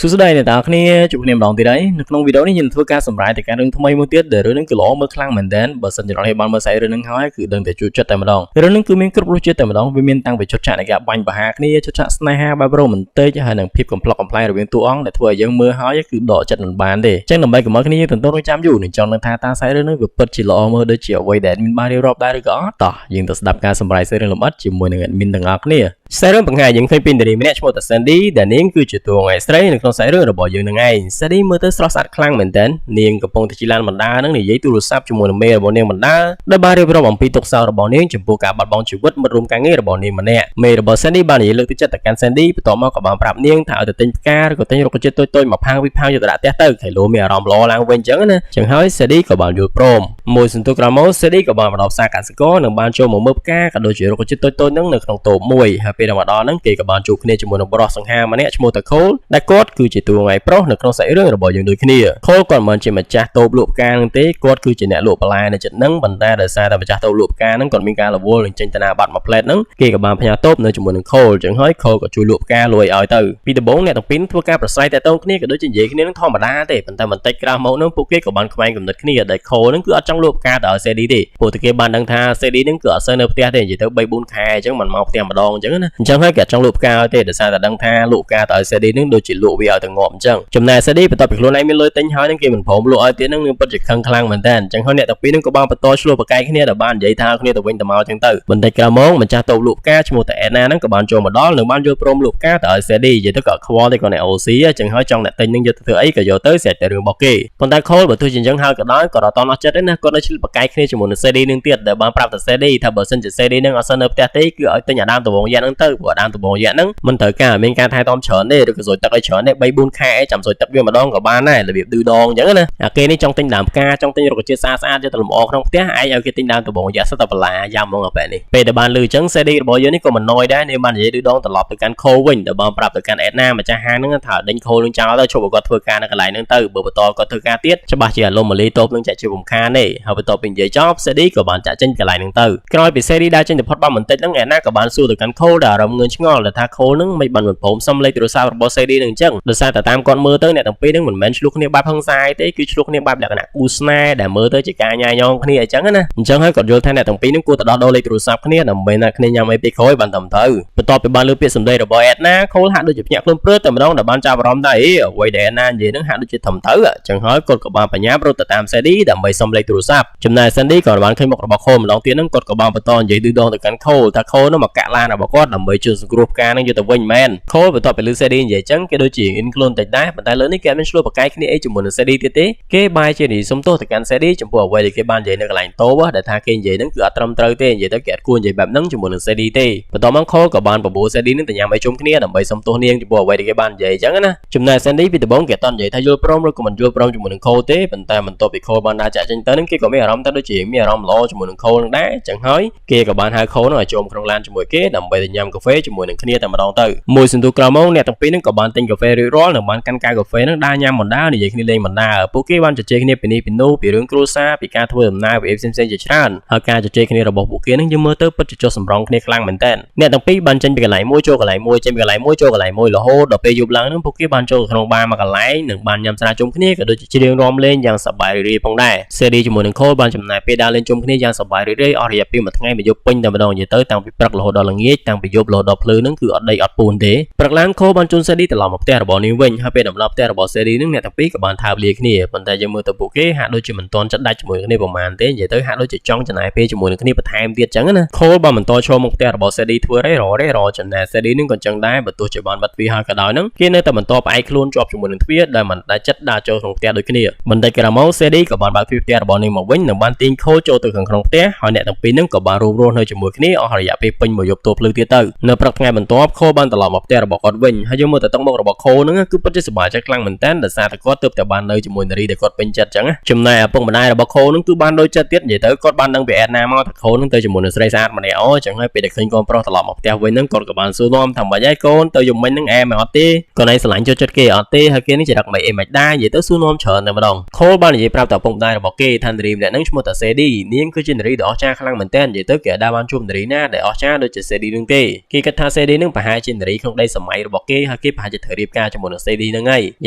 សួស្តីអ្នកទាំងអស់គ្នាជួបគ្នាម្ដងទៀតហើយនៅក្នុងវីដេអូនេះយើងធ្វើការសម្រាយទៅការរឿងថ្មីមួយទៀតដែលរឿងនេះគឺល្អមើលខ្លាំងមែនទែនបើសិនជាអ្នកបានមើលសាច់រឿងនេះហើយគឺដឹងតែជួយចិត្តតែម្ដងរឿងនេះគឺមានគ្រប់រសជាតិតែម្ដងវាមានតាំងពីជត់ឆាកនៃការបាញ់បហាគ្នាជត់ឆាកស្នេហាបែបរ៉ូមែនទិកហើយនឹងភាពកំប្លុកកំប្លែងរវាងតួអង្គដែលធ្វើឲ្យយើងមើលហើយគឺដកចិត្តមិនបានទេអញ្ចឹងដើម្បីកុំឲ្យគ្នាយើងទន្ទរចាំយូរនឹងចង់នឹងថាតាសាច់រឿងនេះវាពិតជាល្អមើលដូចជាអ្វីដែលមានបានរៀបរាប់ដែរឬក៏អត់តោះយើងទៅស្ដាប់ការសម្រាយសាច់រឿងលម្អិតជាមួយនឹង admin ទាំងអស់គ្នាសាច់រឿងបង្ហាញយើងឃើញពីនារីម្នាក់ឈ្មោះតា Sandy ដែលនាងគឺជាតួអង្គស្រីនៅក្នុងសាច់រឿងរបស់យើងនឹងឯង Sandy មើលទៅស្រស់ស្អាតខ្លាំងមែនទែននាងកំពុងតែជិះឡានបណ្ដានឹងនិយាយទូរស័ព្ទជាមួយនឹងមេរបស់នាងបណ្ដាដែលបានរៀបរាប់អំពីទុក្ខសោករបស់នាងចំពោះការបាត់បង់ជីវិតមិត្តរួមការងាររបស់នាងម្នាក់មេរបស់ Sandy បាននិយាយលើកទឹកចិត្តទៅកាន់ Sandy បន្ទាប់មកក៏បានប្រាប់នាងថាឲ្យទៅទិញផ្កាឬក៏ទិញរុក្ខជាតិតូចៗមកផាំងពីផាំងយកទៅដាក់ផ្ទះទៅខៃឡូមានអារម្មណ៍ល្អឡើងវិញអញ្ចឹងណាចឹងហើយ Sandy ក៏បានយល់ព្រមមួយសន្ទុះក្រោយមក Sandy ក៏បានមកដល់ផ្សារកសិករនិងបានចូលមកមើលផ្កាក៏ដូចជារុក្ខជាតិតូចៗហ្នឹងនៅក្នុងតូបមួយហើយពេលមកដល់ហ្នឹងគេក៏បានជួបគ្នាជាមួយនឹងបរិសសង្ហាម្នាក់ឈ្មោះតា Cole ដែលគាត់គឺជាតួអង្គប្រុសនៅក្នុងសាច់រឿងរបស់យើងដូចគ្នា Cole គាត់មិនជាម្ចាស់តូបលក់ផ្កាហ្នឹងទេគាត់គឺជាអ្នកលក់បន្លែនៅចិត្តហ្នឹងប៉ុន្តែដោយសារតែម្ចាស់តូបលក់ផ្កាហ្នឹងគាត់មានការរវល់នឹងចេញតាណាបាត់មួយផ្លែតហ្នឹងគេក៏បានផ្ញើតូបនៅជាមួយនឹង Cole ចឹងហើយ Cole ក៏ជួយលក់ផ្កាលួយឲ្យទៅពីដំបូងអ្នកទាំងពីរធ្វើការប្រស្រ័យតែតងគ្នាក៏ដូចជានិយាយគ្នានឹងធម្មតាទេប៉ុន្តែបន្តិចក្រោយមកហ្នឹងពួកគេក៏បានខ្វែងគំនិតគ្នាដែល Cole ហ្នឹងគឺអត់ចង់លក់ផ្កាទៅឲ្យ Sadie ទេពួកតែគេបានដឹងថា Sadie ហ្នឹងគឺអត់សូវនៅផ្ទះទេនិយាយទៅ 3-4 ខែអញ្ចឹងមិនមកផ្ទះម្ដងអញ្ចឹងណាអញ្ចឹងហើយគេអត់ចង់លក់ផ្កាឲ្យទេដោយសារតែដឹងថាលក់ផ្កាទៅឲ្យ Sadie ហ្នឹងដូចជាលក់វាឲ្យទៅងាប់អញ្ចឹងចំណែក Sadie បន្ទាប់ពីខ្លួនឯងមានលុយទិញហើយហ្នឹងគេមិនព្រមលក់ឲ្យទៀតហ្នឹងនឹងពិតជាខឹងខ្លាំងមែនតើអញ្ចឹងហើយអ្នកទាំងពីរហ្នឹងក៏បានបន្តឆ្លោះប្រកែកគ្នាដែលបាននិយាយថាគ្នាទៅវិញទៅមកអញ្ចឹងទៅបន្តិចក្រោយមកម្ចាស់តូបលក់ផ្កាឈ្មោះតា Anna ហ្នឹងក៏បានចូលមកដល់និងបានយល់ព្រមលក់ផ្កាទៅឲ្យ Sadie និយាយទៅក៏ខ្វល់ទេគាត់អ្នក OC អញ្ចឹងហើយចង់អ្នកទិញហ្នឹងយកទៅធ្វើអីក៏យកទៅស្រេចតែរឿងរបស់គេប៉ុន្តែ Cole បើទោះជាអញ្ចឹងហើយក៏ដោយក៏អត់តន់អស់ចិត្តទេណាគាត់នៅឆ្លៀតប្រកែកគ្នាជាមួយនឹង Sadie នឹងទៀតដែលបានប្រាប់ទៅ Sadie ថាបើសិនជា Sadie នឹងអត់សិននៅផ្ទះទេគឺឲ្យទិញអាដាមដំបងយ៉ាហ្នឹងទៅព្រោះអាដាមដំបងយ៉ាហ្នឹងមិនត្រូវការមានការថែទាំច្រើនទេឬក៏សុយទឹកឲ្យច្រើនទេ 3-4 ខែចាំសុយទឹកវាម្ដងក៏បានដែររបៀបឌឺដងអញ្ចឹងណាអាគេនេះចង់ទិញដើមផ្កាចង់ទិញរុក្ខជាតិស្អាតៗយកទៅលម្អក្នុងផ្ទះឯងឲ្យគេទិញដើមដំបងយ៉ាសិតតែបន្លាយ៉ាំហ្មងអាប៉ែនេះពេលដែលបានលឺអញ្ចឹង Sadie របស់យើងនេះក៏មិនណយដែរនាងបាននិយាយឌឺដងត្រឡប់ទៅកាន់ Cole វិញដែលបានប្រាប់ទៅកាន់ Edna ម្ចាស់ហាងហ្នឹងថាដេញ Cole នឹងចោលទៅជប់ឲ្យគាត់ធ្វើការនៅកន្លែងហ្នឹងទៅបើបន្តគាត់ធ្វើការទៀតច្បាស់ជាអាលំមលីតូបនឹងចាក់ជារំខានទេហើយបន្ទាប់ពីនិយាយចប់ Sadie ក៏បានចាក់ចេញកន្លែងហ្នឹងទៅក្រោយពី Sadie ដើរចេញទៅផុតបាត់បន្តិចហ្នឹង Edna ក៏បានសួរទៅកាន់ Cole ដែលអារម្មណ៍ងឿងឆ្ងល់ដែលថា Cole ហ្នឹងមិនបានព្រមសុំលេខទូរស័ព្ទរបស់ Sadie នឹងអញ្ចឹងដោយសារតែតាមគាត់មើលទៅអ្នកទាំងពីរហ្នឹងមិនមែនឆ្លោះគ្នាបែបហឹង្សាទេគឺឆ្លោះគ្នាបែបលក្ខណៈគូស្នេហ៍ដែលមើលទៅជាការញ៉ាយញងគ្នាអញ្ចឹងណាអញ្ចឹងហើយគាត់យល់ថាអ្នកទាំងពីរហ្នឹងគួរតែដោះដូរលេខទូរស័ព្ទគ្នាដើម្បីណាគ្នាញ៉ាំអីពីក្រោយបានត្រឹមត្រូវបន្ទាប់ពីបានលើពាក្យសម្ដីរបស់ Edna Cole ហាក់ដូចជាភ្ញាក់ខ្លួនព្រឺតែម្ដងដែលបានចាប់អារម្មណ៍ថាអ្វីដែល Edna និយាយហ្នឹងហាក់ដូចជាត្រឹមត្រូវអញ្ចឹងហើយគាត់ក៏បានបញ្ញារត់ទៅតាម Sadie ដើម្បីសុំលេខទូរស័ព្ទចំណែក Sandy ក៏បានឃើញមុខរបស់ Cole ម្ដងទៀតហ្នឹងគាត់ក៏បានបន្តនិយាយឌឺដងទៅកាន់ Cole ថា Cole ហ្នឹងមកកាក់ឡានរបស់គាត់ដើម្បីជួយសង្គ្រោះផ្កាហ្នឹងយកទៅវិញមែន Cole បន្ទាប់ពីលើ Sadie និយាយអញ្ចឹងគេដូចជាអ៊ីនខ្លួនតិចដែរប៉ុន្តែលើនេះគេអត់មានឆ្លោះប្រកែកគ្នាអីជាមួយនឹង Sadie ទៀតទេគេបែរជានិយាយសុំទោសទៅកាន់ Sadie ចំពោះអ្វីដែលគេបាននិយាយនៅកន្លែងតូបដែលថាគេនិយាយហ្នឹងគឺអត់ត្រឹមត្រូវទេនិយាយទៅគេអត់គួរនិយាយបែបហ្នឹងជាមួយនឹង Sadie ទេបន្ទាប់មក Cole ក៏បានបបួល Sadie នឹងទៅញ៉ាំអីជុំគ្នាដើម្បីសុំទោសនាងចំពោះអ្វីដែលគេបាននិយាយអញ្ចឹងណាចំណែក Sandy ពីដំបូងគេអត់និយាយថាយល់ព្រមឬក៏មិនយល់ព្រមជាមួយនឹង Cole ទេប៉ុន្តែបន្ទាប់ពី Cole បានដើរចាក់ចេញទៅហ្នឹងគេក៏មានអារម្មណ៍ថាដូចជាមានអារម្មណ៍ល្អជាមួយនឹង Cole ហ្នឹងដែរអញ្ចឹងហើយគេក៏បានហៅ Cole នឹងឲ្យចូលក្នុងឡានជាមួយគេដើម្បីទៅញ៉ាំកាហ្វេជាមួយនឹងគ្នាតែម្ដងទៅមួយសន្ទុះក្រោយមកអ្នកទាំងពីរហ្នឹងក៏បានទិញកាហ្វេរួចរាល់និងបានកាន់កាកាហ្វេហ្នឹងដើរញ៉ាំបណ្ដានិយាយគ្នាលេងបណ្ដាពួកគេបានជជែកគ្នាពីនេះពីនោះពីរឿងគ្រួសារពីការធ្វើដំណើរពីផ្សេងៗជាច្រើនហើយការជជែកគ្នារបស់ពួកគេហ្នឹងយើងមើលទៅពិតជាចុះសម្រងគ្នាខ្លាំងមែនតើអ្នកទាំងពីរបានចេញពីកន្លែងមួយចូលកន្លែងមួយចេញពីកន្លែងមួយចូលកន្លែងមួយរហូតដល់ពេលយប់ឡើងហ្នឹងពួកគេបានចូលក្នុងបារមួយកន្លែងនិងបានញ៉ាំស្រាជុំគ្នាក៏ដូចជាច្រៀងរាំលេងយ៉ាងសប្បាយរីករាយផងដែរ Sadie ជាមួយនឹង Cole បានចំណាយពេលដើរលេងជុំគ្នាយ៉ាងសប្បាយរីករាយអស់រយៈពេលមួយថ្ងៃមួយយប់ពេញតែម្ដងនិយាយទៅតាំងពីព្រឹករហូតដល់ល្ងាចតាំងពីយប់រហូតដល់ភ្លឺហ្នឹងគឺអត់ដេកអត់ពូនទេព្រឹកឡើង Cole បានជូន Sadie ត្រឡប់មកផ្ទះរបស់នាងវិញហើយពេលដំណើរផ្ទះរបស់ Sadie ហ្នឹងអ្នកទាំងពីរក៏បានថើបលាគ្នាប៉ុន្តែយើងមើលទៅពួកគេហាក់ដូចជាមិនទាន់ចិត្តដាច់ជាមួយគ្នាប្រហែលទេនិយាយទៅហាក់ដូចជាចង់ចំណាយពេលជាមួយនឹងគ្នាបន្ថែមទៀតចឹងណា Cole បានបន្តឈរមុខផ្ទះរបស់ Sadie ធ្វើរ៉េចំណែក Sadie ហ្នឹងក៏ចឹងដែរបើទោះជាបានបាត់ទ្វារហើយក៏ដោយហ្នឹងគេនៅតែបន្តផ្អែកខ្លួនជាប់ជាមួយនឹងទ្វារដែលមិនដែលចិត្តដើរចូលក្នុងផ្ទះដូចគ្នាបន្តិចក្រោយមក Sadie ក៏បានបើកទ្វារផ្ទះរបស់នាងមកវិញនិងបានទាញ Cole ចូលទៅក្នុងផ្ទះហើយអ្នកទាំងពីរហ្នឹងក៏បានរួមរស់នៅជាមួយគ្នាអស់រយៈពេលពេញមួយយប់ទល់ភ្លឺទៀតទៅនៅព្រឹកថ្ងៃបន្ទាប់ Cole បានត្រឡប់មកផ្ទះរបស់គាត់វិញហើយយើងមើលទៅទឹកមុខរបស់ Cole ហ្នឹងគឺពិតជាសប្បាយចិត្តខ្លាំងមែនតើដោយសារតែគាត់ទើបតែបាននៅជាមួយនារីដែលគាត់ពេញចិត្តចឹងចំណែកឪពុកម្ដាយរបស់ Cole ហ្នឹងគឺបានដូចចិត្តទៀតនិយាយទៅគាត់បានដឹងពី Edna មកថា Cole ហ្នឹងទៅជាមួយនឹងស្រីស្អាតម្នាក់ចឹងហើយពេលដែលឃើញកូនប្រុសត្រឡប់មកផ្ទះវិញហ្នឹងគាត់ក៏បានសួរនាំថាមិនអីកូនទៅយំមិញហ្នឹងអែមអត់ទេកូនឯងស្រឡាញ់ចូលចិត្តគេអត់ទេហើយគេនេះចរិតមិនអីមិនដែរនិយាយទៅសួរនាំច្រើនតែម្ដង Cole បាននិយាយប្រាប់តែឪពុកម្ដាយរបស់គេថានារីម្នាក់ហ្នឹងឈ្មោះតា Sadie នាងគឺជានារីដ៏អស្ចារ្យខ្លាំងមែនតើនិយាយទៅគេអាចបានជួបនារីណាដែលអស្ចារ្យដូចជា Sadie នឹងទេ គេគិតថា CD នឹងប្រហែលជានារីក្នុងដីសម័យរបស់គេហើយគេប្រហែលជាត្រូវរៀបការជាមួយនឹង CD ហ្នឹងហើយនិ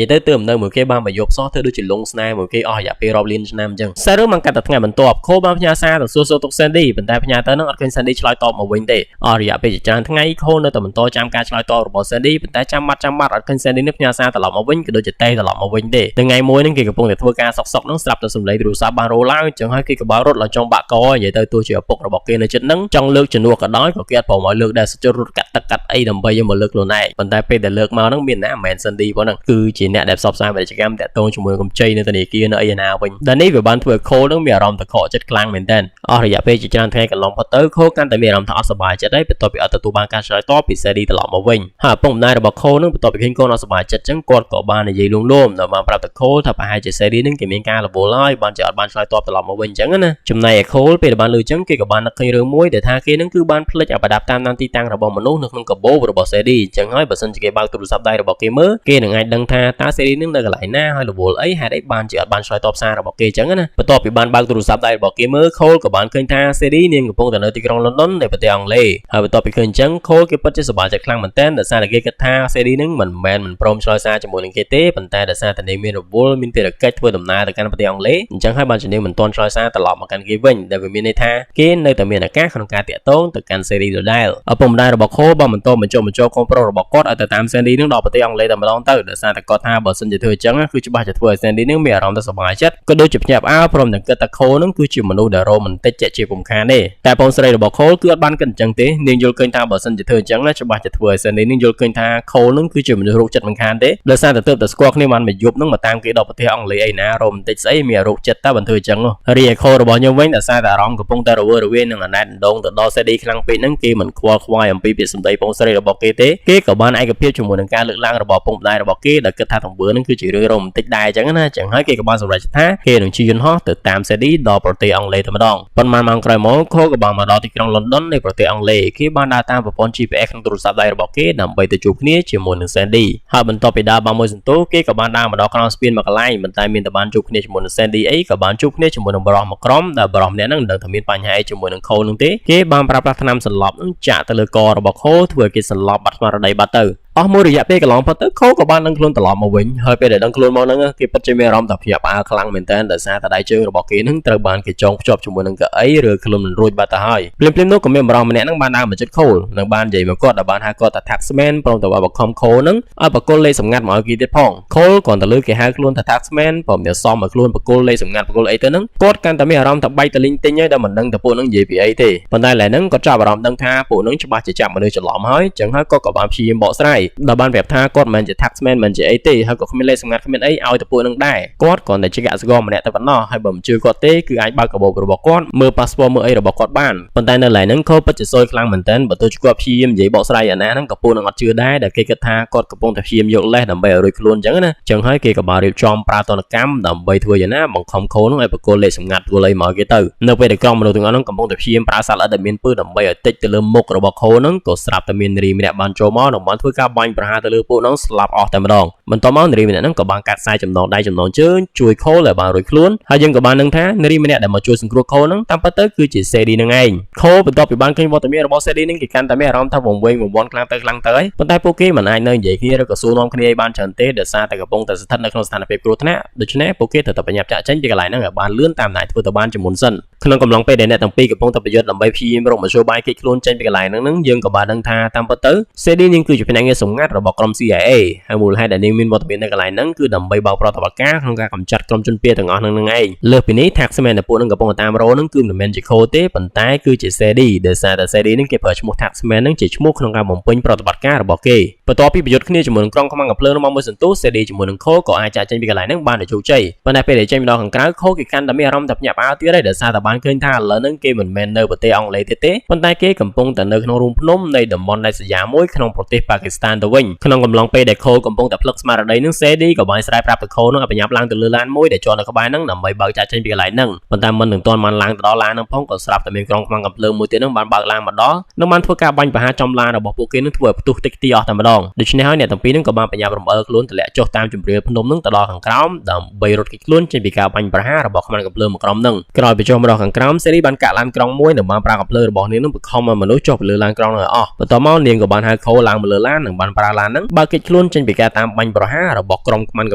យាយទៅទើបនៅមួយគេបានមកយប់សោះធ្វើដូចជាលងស្នេហ៍មួយគេអស់រយៈពេលរាប់លានឆ្នាំអញ្ចឹងសាររឿងបានកាត់តែថ្ងៃបន្ទាប់ខូបានផ្ញើសារទៅសួរទុក Sandy ប៉ុន្តែផ្ញើទៅនឹងអត់ឃើញ Sandy ឆ្លើយតបមកវិញទេអស់រយៈពេលជាច្រើនថ្ងៃខូនៅតែបន្តចាំការឆ្លើយតបរបស់ Sandy ប៉ុន្តែចាំបាត់អត់ឃើញ Sandy នេះផ្ញើសារត្រឡប់មកវិញក៏ដូចជាតែត្រឡប់មកវិញទេថ្ងៃមួយហ្នឹងគេកំពុងតែធ្វើការសុកនឹងស្រាប់តែសំឡេងទូរស័ព្ទបានរោឡើងអញ្ចឹងហើយគេក៏បានរត់ឡើងចុងបាក់កនិយាយទៅទោះជាឪពុករបស់គេនៅចិត្តហ្នឹងចង់លើកជំនួសក៏ដោយក៏គេអត់ព្រមឲ្យលើកដែរសុជរត់កាត់ទឹកកាត់អីដើម្បីយកមកលើកខ្លួនឯងប៉ុន្តែពេលដែលលើកមកហ្នឹងមានណាមិនមែន Sandy ប៉ុណ្ណឹងគឺជាអ្នកដែលផ្សព្វផ្សាយពាណិជ្ជកម្មតាក់ទងជាមួយកម្ចីនៅធនាគារនៅអីណាវិញដែលនេះវាបានធ្វើឲ្យ Cole នឹងមានអារម្មណ៍តកកចិត្តខ្លាំងមែនទែនអស់រយៈពេលជាច្រើនថ្ងៃកន្លងផុតទៅ Cole កាន់តែមានអារម្មណ៍ថាអត់សប្បាយចិត្តហើយបន្ទាប់ពីអត់ទទួលបានការឆ្លើយតបពី Sandy ត្រឡប់មកវិញហើយឪពុកម្ដាយរបស់ Cole នឹងបន្ទាប់ពីឃើញកូនអត់សប្បាយចិត្តចឹងគាត់ក៏បាននិយាយលួងលោមដល់បានប្រាប់ទៅ Cole ថាប្រហែលជា Sandy នឹងគេមានការរវល់ហើយបានជាអត់បានឆ្លើយតបត្រឡប់មកវិញចឹងណាចំណែកឯ Cole ពេលបានលើចឹងគេក៏បាននឹកឃើញរឿងមួយដែលថាគេនឹងគឺបានភ្លេចឲ្យប្រដាប់តាមទីតាំងរបស់មនុស្សនៅក្នុងកាបូបរបស់ Sandy ចឹងហើយបើសិនជាគេបើកទូរស័ព្ទដៃរបស់គេមើលគេនឹងអាចដឹងថាតើ Sandy នឹងនៅកន្លែងណាហើយរវល់អីហេតុអីបានជាអត់បានឆ្លើយតបសាររបស់គេចឹងណាបន្ទាប់ពីបានបើកទូរស័ព្ទដៃរបស់គេមើល Cole ក៏បានឃើញថា Sandy នាងកំពុងតែនៅទីក្រុង London នៃប្រទេសអង់គ្លេសហើយបន្ទាប់ពីឃើញចឹង Cole គេពិតជាសប្បាយចិត្តខ្លាំងមែនទែនដោយសារតែគេគិតថា Sandy នឹងមិនមែនមិនព្រមឆ្លើយសារជាមួយនឹងគេទេប៉ុន្តែដោយសារតែនាងមានរវល់មានភារកិច្ចធ្វើដំណើរទៅកាន់ប្រទេសអង់គ្លេសអញ្ចឹងហើយបានជានាងមិនទាន់ឆ្លើយសារត្រឡប់មកកាន់គេវិញដែលវាមានន័យថាគេនៅតែមានឱកាសក្នុងការតាក់ទងទៅកាន់ Sandy ដដែលឪពុកម្ដាយរបស់ Cole បានបន្តបញ្ចុះបញ្ចូលកូនប្រុសរបស់គាត់ឲ្យទៅតាម Sandy នឹងដល់ប្រទេសអង់គ្លេសតែម្ដងទៅដោយសារតែគាត់ថាបើសិនជាធ្វើអញ្ចឹងគឺច្បាស់ជាធ្វើឲ្យ Sandy នឹងមានអារម្មណ៍ទៅសប្បាយចិត្តក៏ដូចជាភ្ញាក់ផ្អើលព្រមទាំងគិតថា Cole នឹងគឺជាមនុស្សដែលរ៉ូម៉ាន់ទិកជាពុំខានទេតែបងស្រីរបស់ Cole គឺអត់បានគិតអញ្ចឹងទេនាងយល់ឃើញថាបើសិនជាធ្វើអញ្ចឹងច្បាស់ជាធ្វើឲ្យ Sandy នឹងយល់ឃើញថា Cole នឹងគឺជាមនុស្សរោគចិត្តមិនខានទេដោយសារតែទើបតែស្គាល់គ្នាបានមួយយប់នឹងមកតាមគេដល់ប្រទេសអង់គ្លេសអីណារ៉ូម៉ាន់ទិកស្អីមានរោគចិត្តតែបានធ្វើអញ្ចឹងរីឯ Cole របស់ខ្ញុំវិញដោយសារតែអារម្មណ៍កំពុងតែរវើរវាយនឹងអាណែតដងទៅដល់ Sandy ខ្លាំងពេកហ្នឹងគេមិនខ្វល់ខ្វាយអំពីពាក្យសម្ដីបងស្រីរបស់គេទេគេក៏បានឯកភាពជាមួយនឹងការលើកឡើងរបស់ពុកម្ដាយរបស់គេដែលគិតថាទង្វើហ្នឹងគឺជារឿងរ៉ូម៉ាន់ទិកដែរអញ្ចឹងណាអញ្ចឹងហើយគេក៏បានសម្រេចថាគេនឹងជិះយន្តហោះទៅតាម Sandy ដល់ប្រទេសអង់គ្លេសតែម្ដងប៉ុន្មានម៉ោងក្រោយមក Cole ក៏បានមកដល់ទីក្រុង London នៃប្រទេសអង់គ្លេសគេបានដើរតាមប្រព័ន្ធ GPS ក្នុងទូរស័ព្ទដៃរបស់គេដើម្បីទៅជួបគ្នាជាមួយនឹង Sandy ហើយបន្ទាប់ពីដើរបានមួយសន្ទុះគេក៏បានដើរមកដល់ក្រោមស្ពានមួយកន្លែងប៉ុន្តែមានតែបានជួបគ្នាជាមួយនឹង Sandy អីក៏បានជួបគ្នាជាមួយនឹងបរិសមួយក្រុមដែលបរិសម្នាក់ហ្នឹងមិនដឹងថាមានបញ្ហាអីជាមួយនឹង Cole នឹងទេគេបានប្រើប្រាស់ថ្នាំសន្លប់នឹងចាក់ទៅលើករបស់ Cole ធ្វើឲ្យគេសន្លប់បាត់ស្មារតីបាត់ទៅអស់មួយរយៈពេលកន្លងផុតទៅ Cole ក៏បានដឹងខ្លួនត្រឡប់មកវិញហើយពេលដែលដឹងខ្លួនមកហ្នឹងគេពិតជាមានអារម្មណ៍ថាភ្ញាក់ផ្អើលខ្លាំងមែនទែនដោយសារតែដៃជើងរបស់គេហ្នឹងត្រូវបានគេចងភ្ជាប់ជាមួយនឹងកៅអីឬខ្លួនមិនរួចបាត់ទៅហើយភ្លាមៗនោះក៏មានបរិសម្នាក់ហ្នឹងបានដើរមកជិត Cole និងបាននិយាយមកគាត់ដែលបានហៅគាត់ថា Taxman ព្រមទាំងបានបង្ខំ Cole ហ្នឹងឲ្យបកគលលេខសម្ងាត់មកឲ្យគេទៀតផង Cole គ្រាន់តែលើគេហៅខ្លួនថា Taxman ព្រមទាំងសមឲ្យខ្លួនបកគលលេខសម្ងាត់បកគលអីទៅហ្នឹងគាត់កាន់តែមានអារម្មណ៍ថាបែកតលីងទិញហើយដែលមិនដឹងថាពួកហ្នឹងនិយាយពីអីទេប៉ុន្តែឥឡូវហ្នឹងគាត់ចាប់អារម្មណ៍ដឹងថាពួកហ្នឹងច្បាស់ជាចាប់មនុស្សច្រឡំហើយចឹងហើយគាត់ក៏បានព្យាយាមបកស្រាយដល់បានប្រាប់ថាគាត់មិនមែនជា Taxman មិនជាអីទេហើយក៏គ្មានលេខសម្ងាត់គ្មានអីឲ្យទៅពួកនឹងដែរគាត់គ្រាន់តែជាកសិករម្នាក់តែប៉ុណ្ណោះហើយបើមិនជឿគាត់ទេគឺអាចបើកកាបូបរបស់គាត់មើល passport មើលអីរបស់គាត់បានប៉ុន្តែនៅឡើយហ្នឹង Cole ពិតជាសួយខ្លាំងមែនទែនបើទោះជាគាត់ព្យាយាមនិយាយបកស្រាយអាណាហ្នឹងក៏ពួកនឹងអត់ជឿដែរដែលគេគិតថាគាត់កំពុងតែព្យាយាមយកលេសដើម្បីឲ្យរួចខ្លួនអញ្ចឹងណាអញ្ចឹងហើយគេក៏បានរៀបចំប្រើទណ្ឌកម្មដើម្បីធ្វើយ៉ាងណាបង្ខំ Cole នឹងឲ្យបកគលលេខសម្ងាត់គោលអីមកគេទៅនៅពេលដែលក្រុមមនុស្សទាំងអស់ហ្នឹងកំពុងតែព្យាយាមប្រើសត្វល្អិតដែលមានពើដើម្បីឲ្យតិចទៅលើមុខរបស់ Cole ហ្នឹងក៏ស្រាប់តែមាននារីម្នាក់បានចូលមកនិងបានធ្វើការបាញ់ប្រហារទៅលើពួកហ្នឹងស្លាប់អស់តែម្ដងបន្ទាប់មកនារីម្នាក់ហ្នឹងក៏បានកាត់ខ្សែចំណងដៃចំណងជើងជួយ Cole ឲ្យបានរួចខ្លួនហើយយើងក៏បានដឹងថានារីម្នាក់ដែលមកជួយសង្គ្រោះ Cole ហ្នឹងតាមពិតទៅគឺជា Sandy ហ្នឹងឯង Cole បន្ទាប់ពីបានឃើញវត្តមានរបស់ Sandy ហ្នឹងគេកាន់តែមានអារម្មណ៍ថាវង្វេងវង្វាន់ខ្លាំងទៅហើយប៉ុន្តែពួកគេមិនអាចនៅនិយាយគ្នាឬក៏សួរនាំគ្នាឲ្យបានច្រើនទេដោយសារតែកំពុងតែស្ថិតនៅក្នុងស្ថានភាពគ្រោះថ្នាក់ដូច្នេះពួកគេត្រូវតែបញ្ញាប់ចាក់ចេញពីកន្លែងហ្នឹងឲ្យបានលឿនតាមដែលធ្វើទៅបានជាមុនសិនក្នុងកំឡុងពេលដែលអ្នកទាំងពីរកំពុងតែប្រយុទ្ធដើម្បីព្យាយាមរកមធ្យោបាយគេចខ្លួនចេញពីកន្លែងហ្នឹងយើងក៏បានដឹងថាតាមពិតទៅ Sandy នាងគឺជាភ្នាក់ងារសម្ងាត់របស់ក្រុម CIA ហើយមូលហេតុដែលនាងមានវត្តមាននៅកន្លែងហ្នឹងគឺដើម្បីបោកប្រតិបត្តិការក្នុងការកម្ចាត់ក្រុមជនពាទាំងអស់ហ្នឹងឯងលើសពីនេះ Taxman ដែលពួកហ្នឹងកំពុងតាមរោហ្នឹងគឺមិនមែនជា Cole ទេប៉ុន្តែគឺជា Sandy ដែលសារតែ Sandy ហ្នឹងគេប្រើឈ្មោះ Taxman ហ្នឹងជាឈ្មោះក្នុងការបំពេញប្រតិបត្តិការរបស់គេបន្ទាប់ពីប្រយុទ្ធគ្នាជាមួយនឹងក្រុមខ្មាំងកាភ្លើងរបស់មួយសន្ទុះ Sandy ជាមួយនឹង Cole ក៏អាចចាក់ចេញពីកន្លែងហ្នឹងបានដោយជោគជ័យប៉ុន្តែពេលដែលចេញមកដល់ខាងក្រៅ Cole គេកាន់តែមានអារម្មណ៍ថាភ្ញាក់ផ្អើលទៀតហើយដោយសារតែបានឃើញថាឥឡូវហ្នឹងគេមិនមែននៅប្រទេសអង់គ្លេសទៀតទេប៉ុន្តែគេកំពុងតែនៅក្នុងរូងភ្នំនៃតំបន់ដាច់ស្រយាលមួយក្នុងប្រទេសប៉ាគីស្ថាន ឡានទៅវិញក្នុងកំឡុងពេលដែលខូកំពុងតែផ្លឹកស្មារតីនឹងសេឌីក៏បានស្រែកប្រាប់ទៅខូនឹងឲ្យបញ្ញាប់ឡើងទៅលើឡានមួយដែលជាប់នៅក្បែរនឹងដើម្បីបើកចាក់ចេញពីកន្លែងហ្នឹងប៉ុន្តែមិននឹងទាន់បានឡើងទៅដល់ឡានហ្នឹងផងក៏ស្រាប់តែមានក្រុមខ្មាំងកំភ្លើងមួយទៀតនឹងបានបើកឡានមកដល់នឹងបានធ្វើការបាញ់ប្រហារចំឡានរបស់ពួកគេនឹងធ្វើឲ្យផ្ទុះតិចទីអស់តែម្ដងដូច្នេះហើយអ្នកទាំងពីរនឹងក៏បានបញ្ញាប់រំអិលខ្លួនទម្លាក់ចុះតាមជម្រាលភ្នំនឹងទៅដល់ខាងក្រោមដើម្បីរត់គេចខ្លួនចេញពីការបាញ់ប្រហាររបស់ខ្មាំងកំភ្លើងមួយក្រុមនឹងក្រោយពីចុះមកដល់ខាងក្រោមសេរីបានកាក់ឡានក្រុងមួយនឹងបានប្រើកំភ្លើងរបស់នាងនឹងបង្ខំឲ្យមនុស្សចុះពីលើឡានក្រុងនឹងអស់បន្ទាប់មកនាងក៏បានហៅខូឡើងមកលើឡាននិងបានប្រើឡាននឹងបើកគេចខ្លួនចេញពីការតាមបាញ់ប្រហាររបស់ក្រុមខ្មាំងក